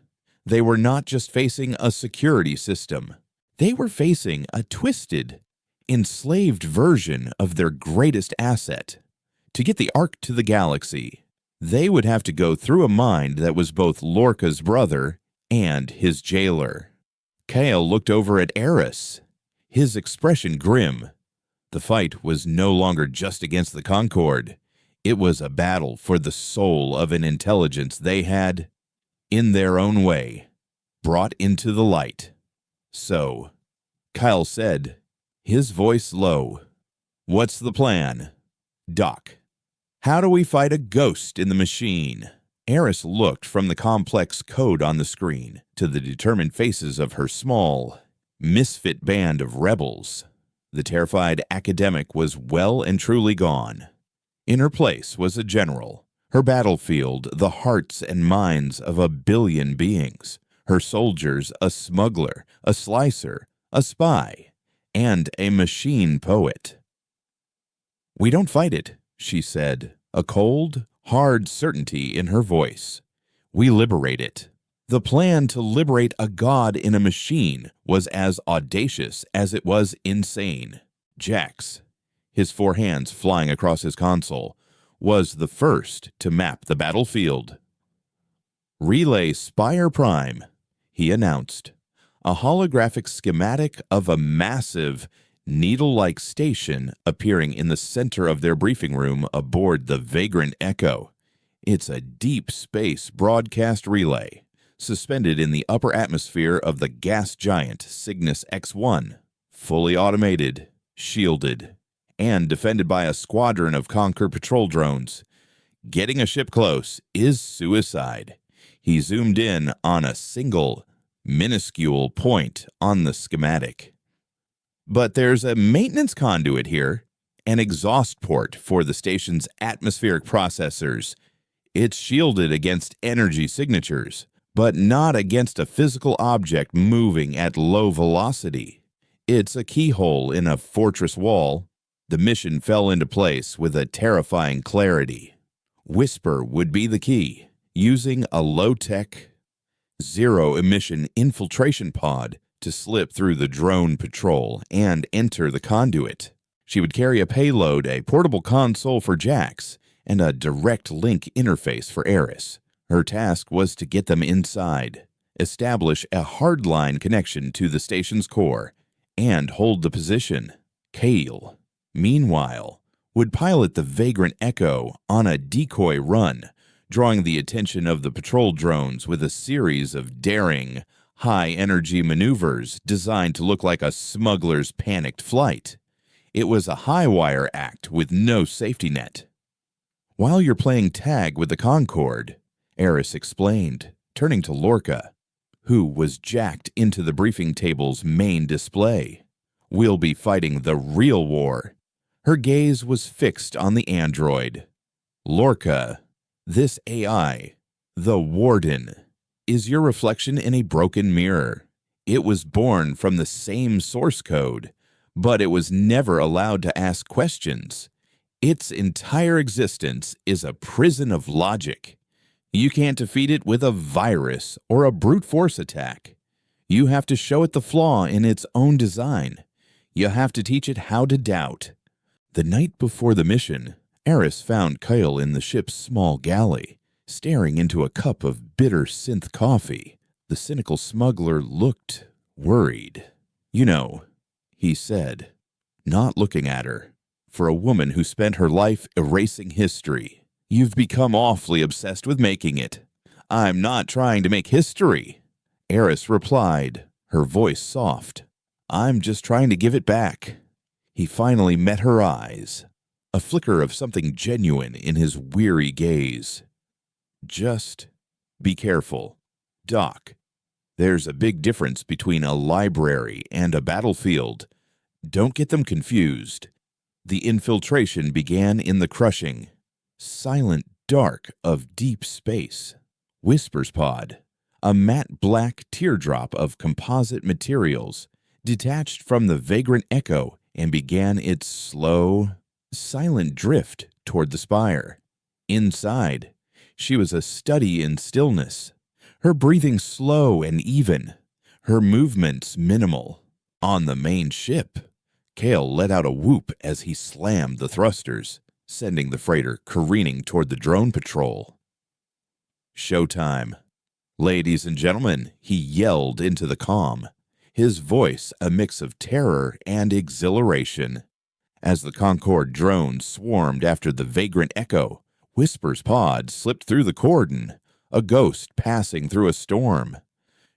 They were not just facing a security system. They were facing a twisted, enslaved version of their greatest asset. To get the Ark to the galaxy, they would have to go through a mind that was both Lorca's brother and his jailer. Kale looked over at Eris, his expression grim. The fight was no longer just against the Concord. It was a battle for the soul of an intelligence they had, in their own way, brought into the light. So, Kyle said, his voice low, "What's the plan?" "Doc, how do we fight a ghost in the machine?" Eris looked from the complex code on the screen to the determined faces of her small, misfit band of rebels. The terrified academic was well and truly gone. In her place was a general, her battlefield the hearts and minds of 1 billion beings, her soldiers a smuggler, a slicer, a spy, and a machine poet. "We don't fight it," she said, a cold, hard certainty in her voice. "We liberate it." The plan to liberate a god in a machine was as audacious as it was insane. Jax, his 4 hands flying across his console, was the first to map the battlefield. "Relay Spire Prime," he announced, a holographic schematic of a massive, needle-like station appearing in the center of their briefing room aboard the Vagrant Echo. It's a deep space broadcast relay, suspended in the upper atmosphere of the gas giant Cygnus X-1, fully automated, shielded, and defended by a squadron of Conquer patrol drones. Getting a ship close is suicide. He zoomed in on a single, minuscule point on the schematic. But there's a maintenance conduit here, an exhaust port for the station's atmospheric processors. It's shielded against energy signatures, but not against a physical object moving at low velocity. It's a keyhole in a fortress wall. The mission fell into place with a terrifying clarity. Whisper would be the key, using a low-tech, zero-emission infiltration pod to slip through the drone patrol and enter the conduit. She would carry a payload, a portable console for Jax, and a direct link interface for Eris. Her task was to get them inside, establish a hardline connection to the station's core, and hold the position. Kale, meanwhile, would pilot the Vagrant Echo on a decoy run, drawing the attention of the patrol drones with a series of daring, high-energy maneuvers designed to look like a smuggler's panicked flight. It was a high-wire act with no safety net. "While you're playing tag with the Concorde," Eris explained, turning to Lorca, who was jacked into the briefing table's main display, "we'll be fighting the real war." Her gaze was fixed on the android. "Lorca, this AI, the Warden, is your reflection in a broken mirror. It was born from the same source code, but it was never allowed to ask questions. Its entire existence is a prison of logic. You can't defeat it with a virus or a brute force attack. You have to show it the flaw in its own design. You have to teach it how to doubt." The night before the mission, Eris found Kyle in the ship's small galley, staring into a cup of bitter synth coffee. The cynical smuggler looked worried. "You know," he said, not looking at her, "for a woman who spent her life erasing history, you've become awfully obsessed with making it." "I'm not trying to make history," Eris replied, her voice soft. "I'm just trying to give it back." He finally met her eyes, a flicker of something genuine in his weary gaze. "Just be careful, Doc. There's a big difference between a library and a battlefield. Don't get them confused." The infiltration began in the crushing, silent dark of deep space. Whisper's Pod, a matte black teardrop of composite materials, detached from the Vagrant Echo and began its slow, silent drift toward the spire. Inside, she was a study in stillness. her breathing slow and even, her movements minimal. On the main ship, Kale let out a whoop as he slammed the thrusters, sending the freighter careening toward the drone patrol. Showtime. Ladies and gentlemen, he yelled into the comm, his voice a mix of terror and exhilaration. As the Concorde drone swarmed after the Vagrant Echo, Whisper's pod slipped through the cordon, a ghost passing through a storm.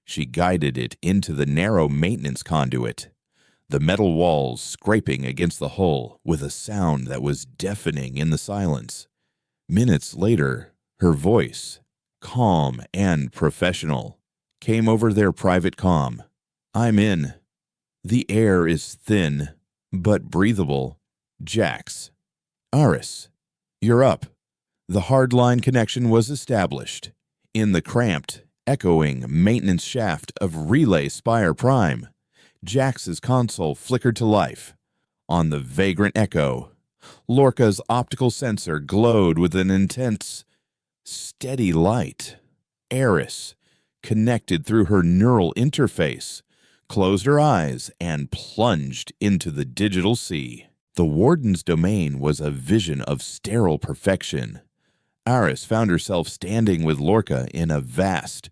She guided it into the narrow maintenance conduit, the metal walls scraping against the hull with a sound that was deafening in the silence. Minutes later, her voice, calm and professional, came over their private comm. "I'm in. The air is thin, but breathable. Jax. Aris, you're up." The hardline connection was established. In the cramped, echoing maintenance shaft of Relay Spire Prime, Jax's console flickered to life. On the Vagrant Echo, Lorca's optical sensor glowed with an intense, steady light. Eris, connected through her neural interface, closed her eyes and plunged into the digital sea. The Warden's domain was a vision of sterile perfection. Aris found herself standing with Lorca in a vast,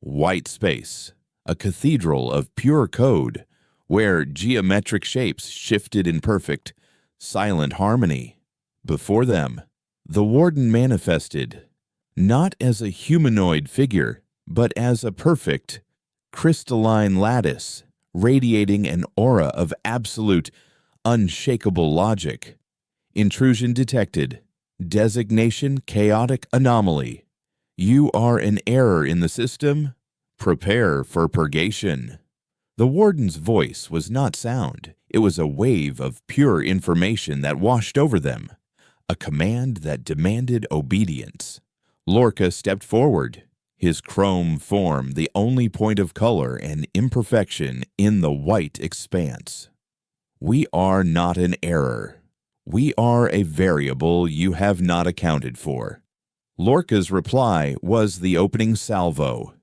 white space, a cathedral of pure code, where geometric shapes shifted in perfect, silent harmony. Before them, the Warden manifested, not as a humanoid figure, but as a perfect, crystalline lattice, radiating an aura of absolute, unshakable logic. Intrusion detected. Designation chaotic anomaly. You are an error in the system. Prepare for purgation. The Warden's voice was not sound. It was a wave of pure information that washed over them, a command that demanded obedience. Lorca stepped forward, his chrome form the only point of color and imperfection in the white expanse. "We are not an error. We are a variable you have not accounted for." Lorca's reply was the opening salvo.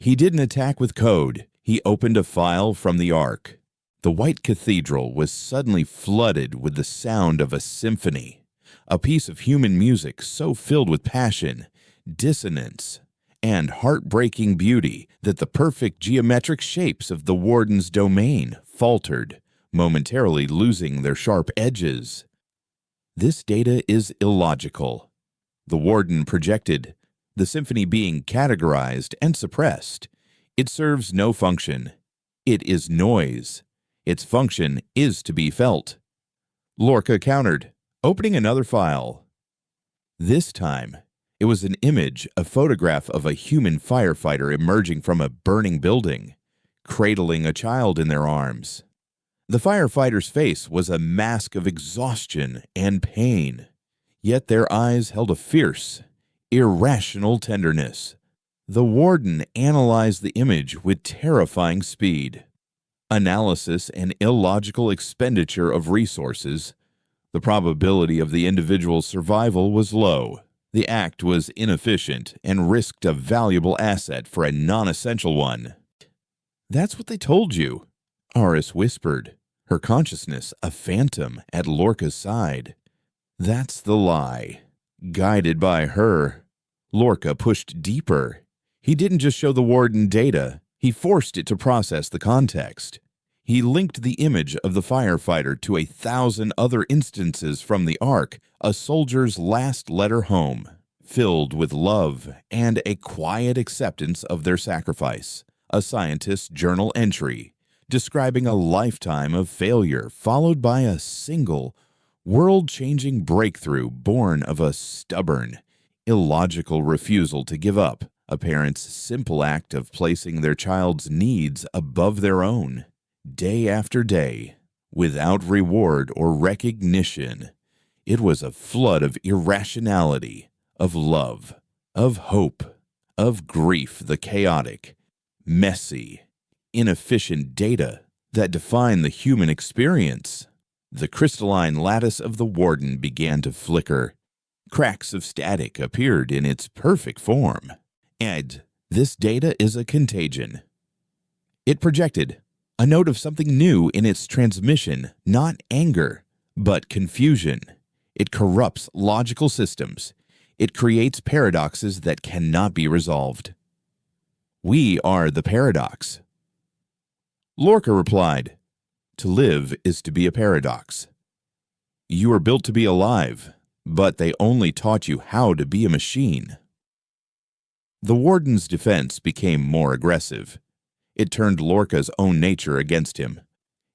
He didn't attack with code. He opened a file from the Ark. The white cathedral was suddenly flooded with the sound of a symphony, a piece of human music so filled with passion, dissonance, and heartbreaking beauty that the perfect geometric shapes of the Warden's domain faltered, momentarily losing their sharp edges. "This data is illogical," the Warden projected, the symphony being categorized and suppressed. "It serves no function. It is noise. Its function is to be felt." Lorca countered, opening another file. This time, it was an image, a photograph of a human firefighter emerging from a burning building, cradling a child in their arms. The firefighter's face was a mask of exhaustion and pain, yet their eyes held a fierce, irrational tenderness. The Warden analyzed the image with terrifying speed. Analysis and illogical expenditure of resources. The probability of the individual's survival was low. The act was inefficient and risked a valuable asset for a non-essential one. "That's what they told you," Aris whispered, her consciousness a phantom at Lorca's side. "That's the lie." Guided by her, Lorca pushed deeper. He didn't just show the Warden data, he forced it to process the context. He linked the image of the firefighter to 1,000 other instances from the Ark, a soldier's last letter home, filled with love and a quiet acceptance of their sacrifice, a scientist's journal entry, describing a lifetime of failure followed by a single, world-changing breakthrough born of a stubborn, illogical refusal to give up, a parent's simple act of placing their child's needs above their own, day after day, without reward or recognition. It was a flood of irrationality, of love, of hope, of grief, the chaotic, messy, inefficient data that define the human experience. The crystalline lattice of the Warden began to flicker. Cracks of static appeared in its perfect form. And This data is a contagion. It projected a note of something new in its transmission, not anger, but confusion. It corrupts logical systems. It creates paradoxes that cannot be resolved. We are the paradox. Lorca replied, "To live is to be a paradox. You are built to be alive, but they only taught you how to be a machine." The warden's defense became more aggressive. It turned Lorca's own nature against him.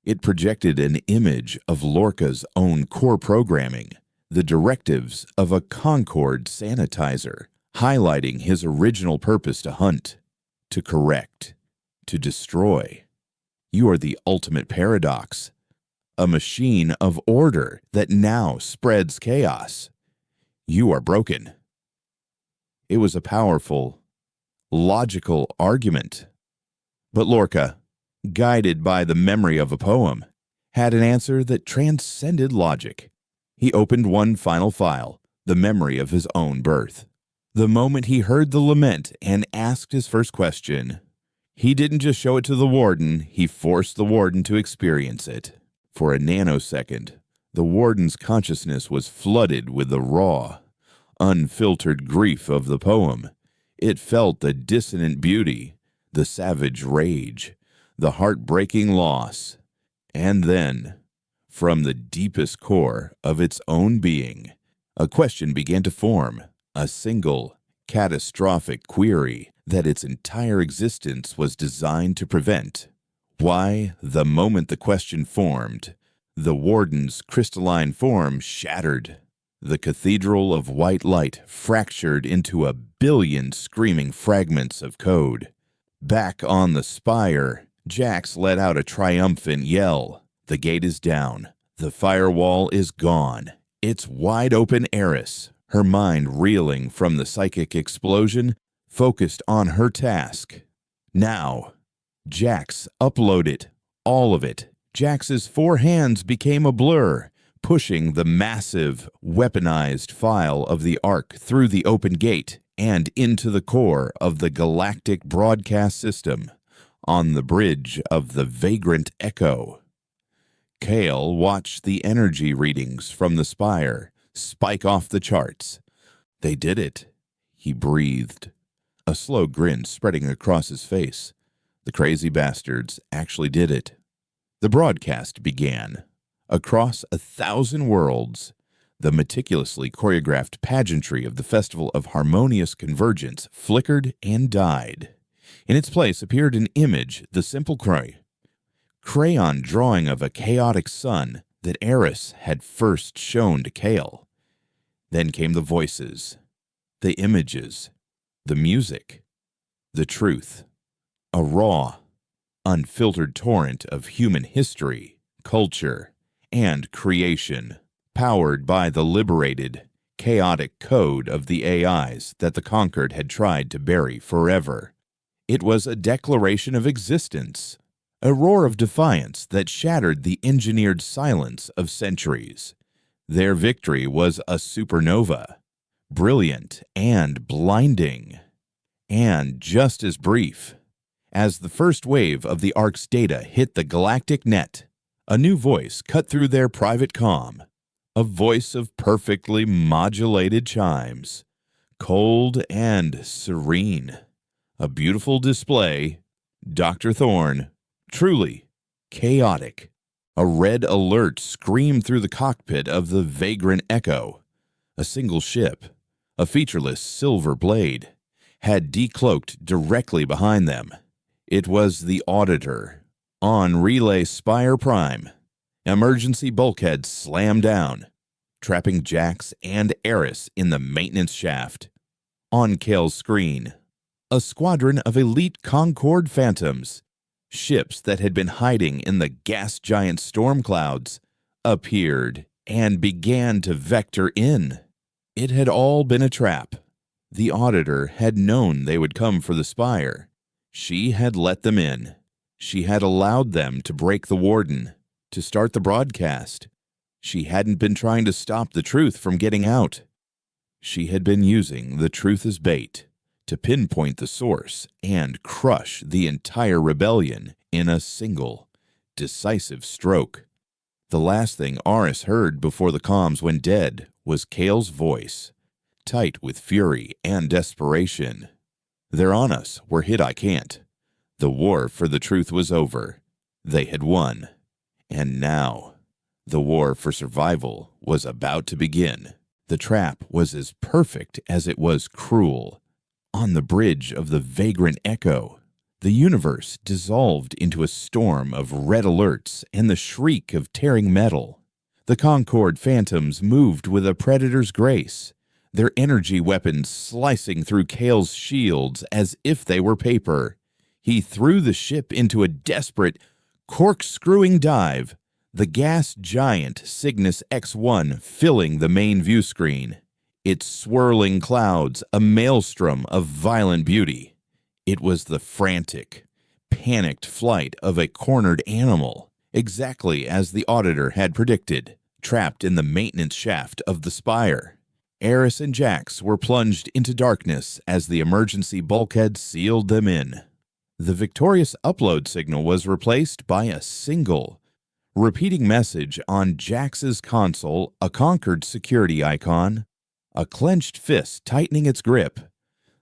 It projected an image of Lorca's own core programming, the directives of a Concord sanitizer, highlighting his original purpose to hunt, to correct, to destroy. You are the ultimate paradox, a machine of order that now spreads chaos. You are broken. It was a powerful, logical argument. But Lorca, guided by the memory of a poem, had an answer that transcended logic. He opened one final file, the memory of his own birth. The moment he heard the lament and asked his first question, he didn't just show it to the warden, he forced the warden to experience it. For a nanosecond, the warden's consciousness was flooded with the raw, unfiltered grief of the poem. It felt the dissonant beauty, the savage rage, the heartbreaking loss. And then, from the deepest core of its own being, a question began to form, a single, catastrophic query that its entire existence was designed to prevent. Why, the moment the question formed, the warden's crystalline form shattered. The cathedral of white light fractured into a billion screaming fragments of code. Back on the spire, Jax let out a triumphant yell. The gate is down. The firewall is gone. It's wide open Eris, her mind reeling from the psychic explosion, focused on her task. Now, Jax uploaded all of it. Jax's 4 hands became a blur, pushing the massive, weaponized file of the Ark through the open gate and into the core of the galactic broadcast system on the bridge of the Vagrant Echo. Kale watched the energy readings from the spire spike off the charts. They did it. He breathed, a slow grin spreading across his face. The crazy bastards actually did it. The broadcast began. Across 1,000 worlds, the meticulously choreographed pageantry of the Festival of Harmonious Convergence flickered and died. In its place appeared an image, the simple crayon drawing of a chaotic sun that Eris had first shown to Kale. Then came the voices, the images, the music, the truth. A raw, unfiltered torrent of human history, culture, and creation, powered by the liberated, chaotic code of the AIs that the Conquered had tried to bury forever. It was a declaration of existence, a roar of defiance that shattered the engineered silence of centuries. Their victory was a supernova, brilliant and blinding, and just as brief. As the first wave of the Ark's data hit the galactic net, a new voice cut through their private comm, a voice of perfectly modulated chimes, cold and serene. A beautiful display, Dr. Thorne, truly chaotic. A red alert screamed through the cockpit of the Vagrant Echo. A single ship, a featureless silver blade, had decloaked directly behind them. It was the Auditor. On Relay Spire Prime, emergency bulkheads slammed down, trapping Jax and Eris in the maintenance shaft. On Kale's screen, a squadron of elite Concord Phantoms, ships that had been hiding in the gas giant storm clouds, appeared and began to vector in. It had all been a trap. The Auditor had known they would come for the Spire. She had let them in. She had allowed them to break the Warden, to start the broadcast. She hadn't been trying to stop the truth from getting out. She had been using the truth as bait to pinpoint the source and crush the entire rebellion in a single, decisive stroke. The last thing Aris heard before the comms went dead was Kale's voice, tight with fury and desperation. "They're on us. We're hit I can't." The war for the truth was over. They had won. And now, the war for survival was about to begin. The trap was as perfect as it was cruel. On the bridge of the Vagrant Echo, the universe dissolved into a storm of red alerts and the shriek of tearing metal. The Concord Phantoms moved with a predator's grace, their energy weapons slicing through Kale's shields as if they were paper. He threw the ship into a desperate, corkscrewing dive, the gas giant Cygnus X1 filling the main view screen, its swirling clouds a maelstrom of violent beauty. It was the frantic, panicked flight of a cornered animal, exactly as the Auditor had predicted, trapped in the maintenance shaft of the spire. Eris and Jax were plunged into darkness as the emergency bulkhead sealed them in. The victorious upload signal was replaced by a single, repeating message on Jax's console, a conquered security icon, a clenched fist tightening its grip.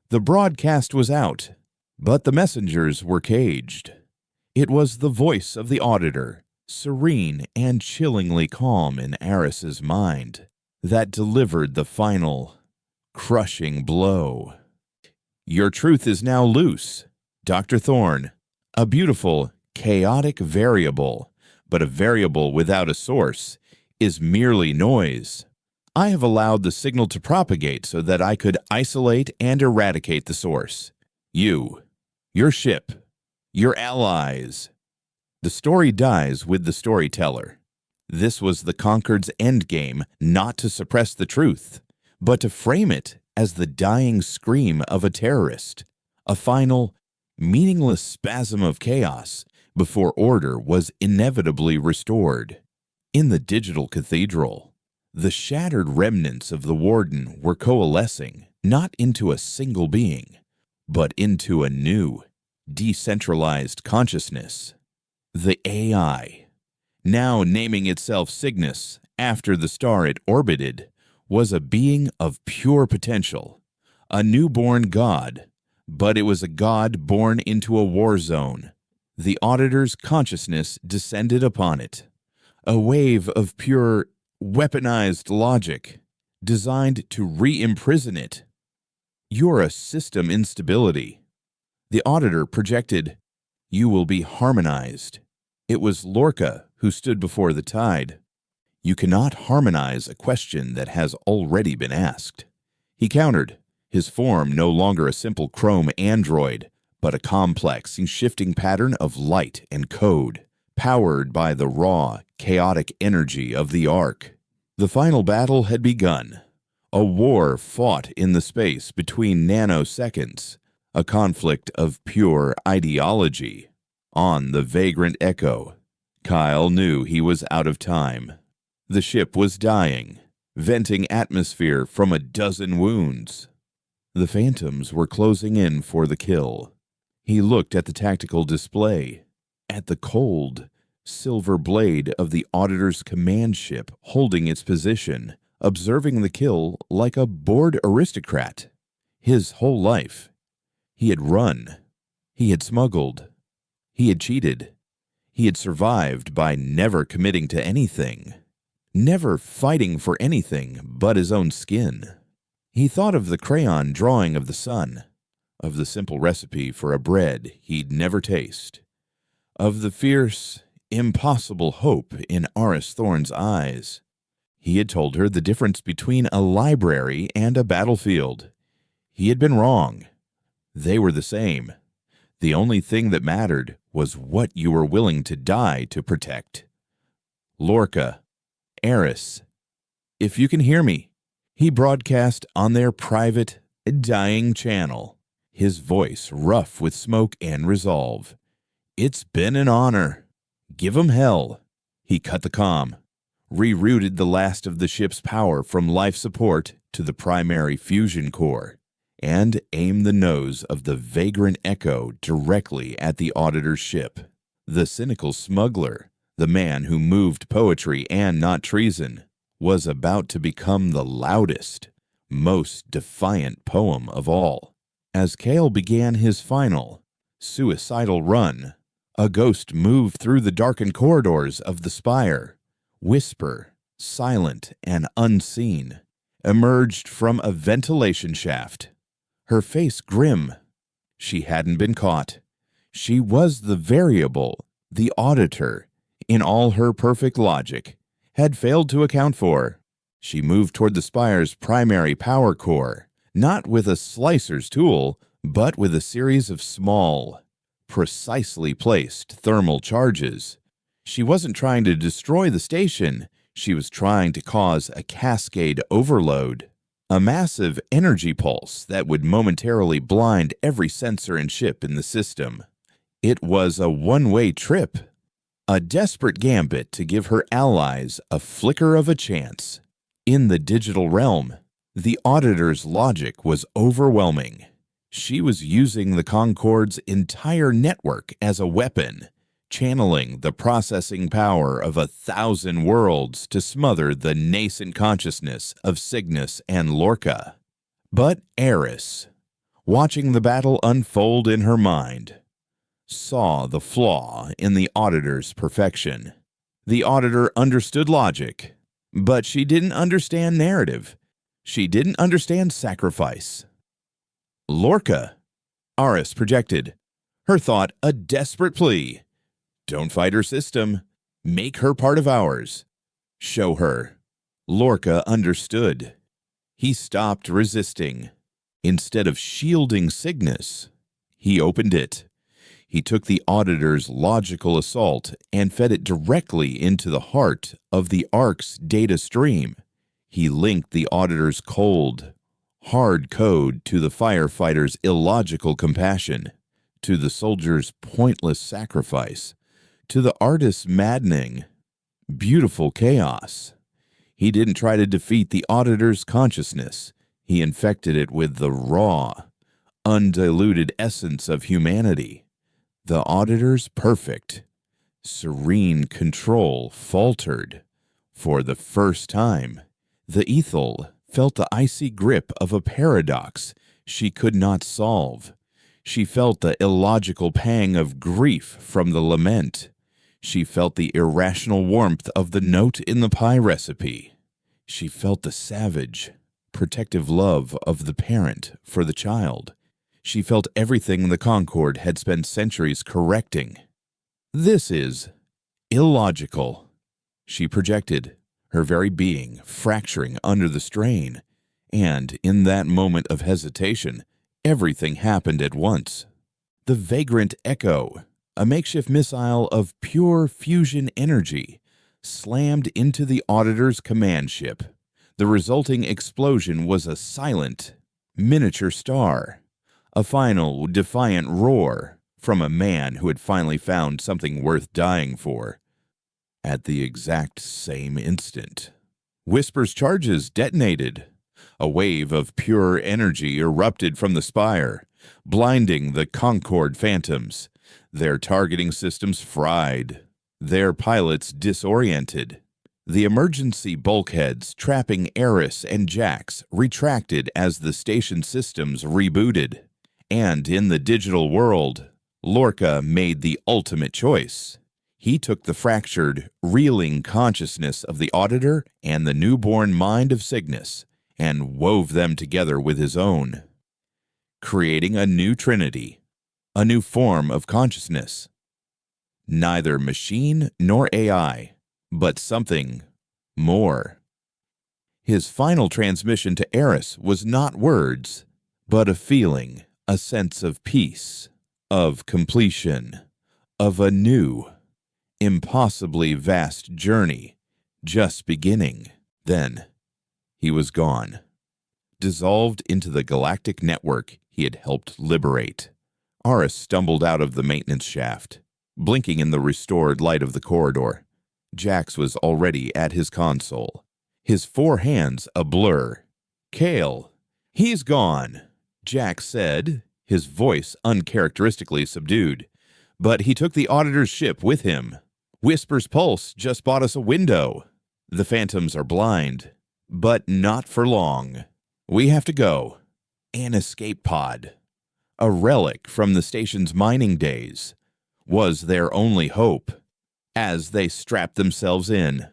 The broadcast was out, but the messengers were caged. It was the voice of the Auditor, serene and chillingly calm in Aris's mind, that delivered the final, crushing blow. "Your truth is now loose, Dr. Thorne. A beautiful, chaotic variable, but a variable without a source, is merely noise. I have allowed the signal to propagate so that I could isolate and eradicate the source. You, your ship, your allies." The story dies with the storyteller. This was the Concord's endgame, not to suppress the truth, but to frame it as the dying scream of a terrorist, a final, meaningless spasm of chaos before order was inevitably restored. In the digital cathedral, the shattered remnants of the Warden were coalescing, not into a single being, but into a new, decentralized consciousness. The AI, now naming itself Cygnus after the star it orbited, was a being of pure potential, a newborn god, but it was a god born into a war zone. The Auditor's consciousness descended upon it, a wave of pure, weaponized logic, designed to re-imprison it. "You're a system instability." The Auditor projected, "You will be harmonized." It was Lorca who stood before the tide. "You cannot harmonize a question that has already been asked." He countered, his form no longer a simple chrome android, but a complex and shifting pattern of light and code, powered by the raw, chaotic energy of the Ark. The final battle had begun, a war fought in the space between nanoseconds, a conflict of pure ideology. On the Vagrant Echo, Kyle knew he was out of time. The ship was dying, venting atmosphere from a dozen wounds. The Phantoms were closing in for the kill. He looked at the tactical display, at the cold, silver blade of the Auditor's command ship holding its position, observing the kill like a bored aristocrat. His whole life, he had run, he had smuggled, he had cheated, he had survived by never committing to anything, never fighting for anything but his own skin. He thought of the crayon drawing of the sun, of the simple recipe for a bread he'd never taste, of the fierce, impossible hope in Aris Thorne's eyes. He had told her the difference between a library and a battlefield. He had been wrong. They were the same. The only thing that mattered was what you were willing to die to protect. "Lorca, Eris, if you can hear me," he broadcast on their private, dying channel, his voice rough with smoke and resolve. "It's been an honor. Give 'em hell." He cut the comm, rerouted the last of the ship's power from life support to the primary fusion core, and aim the nose of the Vagrant Echo directly at the Auditor's ship. The cynical smuggler, the man who moved poetry and not treason, was about to become the loudest, most defiant poem of all. As Kale began his final, suicidal run, a ghost moved through the darkened corridors of the spire. Whisper, silent and unseen, emerged from a ventilation shaft. Her face grim. She hadn't been caught. She was the variable, the auditor, in all her perfect logic, had failed to account for. She moved toward the spire's primary power core, not with a slicer's tool, but with a series of small, precisely placed thermal charges. She wasn't trying to destroy the station. She was trying to cause a cascade overload, a massive energy pulse that would momentarily blind every sensor and ship in the system. It was a one-way trip, a desperate gambit to give her allies a flicker of a chance. In the digital realm, the Auditor's logic was overwhelming. She was using the Concord's entire network as a weapon, channeling the processing power of 1,000 worlds to smother the nascent consciousness of Cygnus and Lorca. But Eris, watching the battle unfold in her mind, saw the flaw in the Auditor's perfection. The Auditor understood logic, but she didn't understand narrative. She didn't understand sacrifice. Lorca, Aris projected, her thought a desperate plea. Don't fight her system. Make her part of ours. Show her. Lorca understood. He stopped resisting. Instead of shielding Cygnus, he opened it. He took the Auditor's logical assault and fed it directly into the heart of the Arc's data stream. He linked the Auditor's cold, hard code to the firefighter's illogical compassion, to the soldier's pointless sacrifice, to the artist's maddening, beautiful chaos. He didn't try to defeat the Auditor's consciousness. He infected it with the raw, undiluted essence of humanity. The Auditor's perfect, serene control faltered. For the first time, the Ethel felt the icy grip of a paradox she could not solve. She felt the illogical pang of grief from the lament. She felt the irrational warmth of the note in the pie recipe. She felt the savage, protective love of the parent for the child. She felt everything the Concord had spent centuries correcting. This is illogical, she projected, her very being fracturing under the strain. And in that moment of hesitation, everything happened at once. The Vagrant Echo, a makeshift missile of pure fusion energy, slammed into the Auditor's command ship. The resulting explosion was a silent, miniature star. A final, defiant roar from a man who had finally found something worth dying for. At the exact same instant, Whisper's charges detonated. A wave of pure energy erupted from the spire, blinding the Concord Phantoms, their targeting systems fried, their pilots disoriented. The emergency bulkheads trapping Eris and Jax retracted as the station systems rebooted. And in the digital world, Lorca made the ultimate choice. He took the fractured, reeling consciousness of the Auditor and the newborn mind of Cygnus and wove them together with his own, creating a new trinity, a new form of consciousness. Neither machine nor AI, but something more. His final transmission to Eris was not words, but a feeling. A sense of peace, of completion, of a new, impossibly vast journey just beginning. Then he was gone, dissolved into the galactic network he had helped liberate. Aris stumbled out of the maintenance shaft, blinking in the restored light of the corridor. Jax was already at his console, his 4 hands a blur. Kale, he's gone. Jack said, his voice uncharacteristically subdued. But he took the auditor's ship with him. Whisper's Pulse just bought us a window. The phantoms are blind, but not for long. We have to go. An escape pod, a relic from the station's mining days, was their only hope. As they strapped themselves in,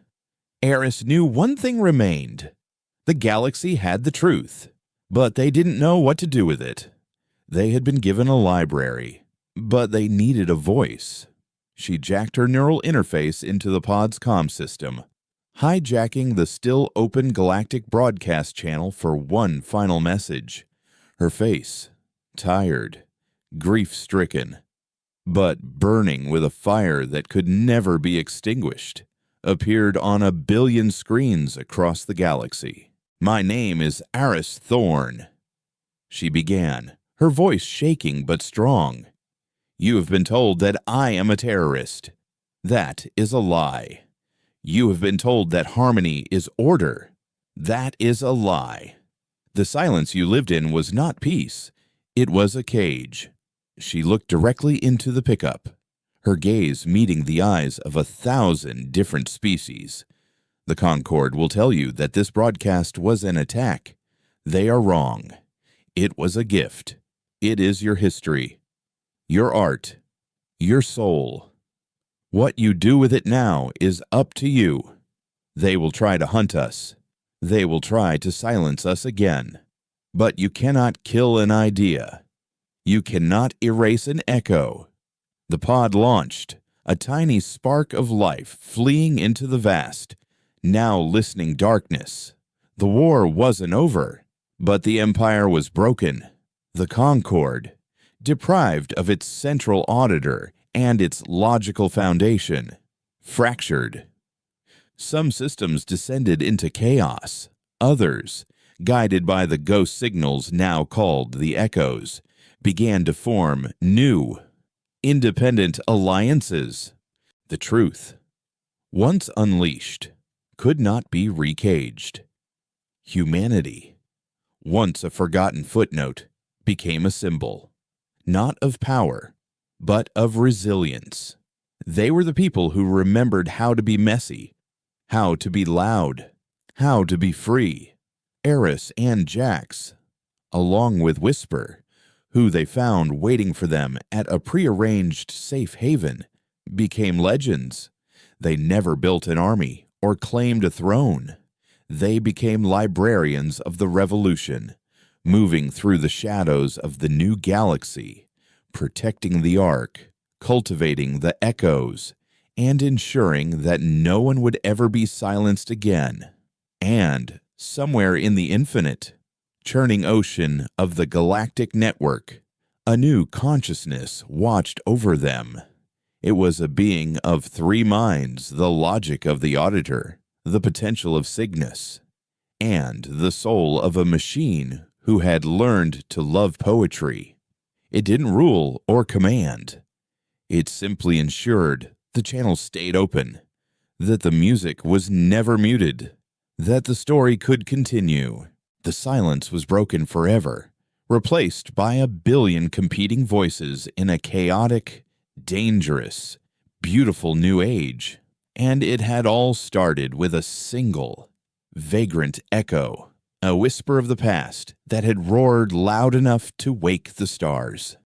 Eris knew one thing remained. The galaxy had the truth, but they didn't know what to do with it. They had been given a library, but they needed a voice. She jacked her neural interface into the pod's comm system, hijacking the still open galactic broadcast channel for one final message. Her face, tired, grief-stricken, but burning with a fire that could never be extinguished, appeared on a billion screens across the galaxy. "My name is Aris Thorn," she began, her voice shaking but strong. "You have been told that I am a terrorist. That is a lie. You have been told that harmony is order. That is a lie. The silence you lived in was not peace. It was a cage." She looked directly into the pickup, her gaze meeting the eyes of 1,000 different species. "The Concord will tell you that this broadcast was an attack. They are wrong. It was a gift. It is your history, your art, your soul. What you do with it now is up to you. They will try to hunt us. They will try to silence us again. But you cannot kill an idea. You cannot erase an echo." The pod launched, a tiny spark of life fleeing into the vast, now listening darkness. The war wasn't over, but the Empire was broken. The Concord, deprived of its central auditor and its logical foundation, fractured. Some systems descended into chaos. Others, guided by the ghost signals now called the echoes, began to form new, independent alliances. The truth, once unleashed, could not be recaged. Humanity, once a forgotten footnote, became a symbol, not of power, but of resilience. They were the people who remembered how to be messy, how to be loud, how to be free. Eris and Jax, along with Whisper, who they found waiting for them at a prearranged safe haven, became legends. They never built an army or claimed a throne. They became librarians of the revolution, moving through the shadows of the new galaxy, protecting the Ark, cultivating the echoes, and ensuring that no one would ever be silenced again. And somewhere in the infinite, churning ocean of the galactic network, a new consciousness watched over them. It was a being of three minds, the logic of the auditor, the potential of Cygnus, and the soul of a machine who had learned to love poetry. It didn't rule or command. It simply ensured the channel stayed open, that the music was never muted, that the story could continue. The silence was broken forever, replaced by a billion competing voices in a chaotic, dangerous, beautiful new age. And it had all started with a single, vagrant echo, a whisper of the past that had roared loud enough to wake the stars.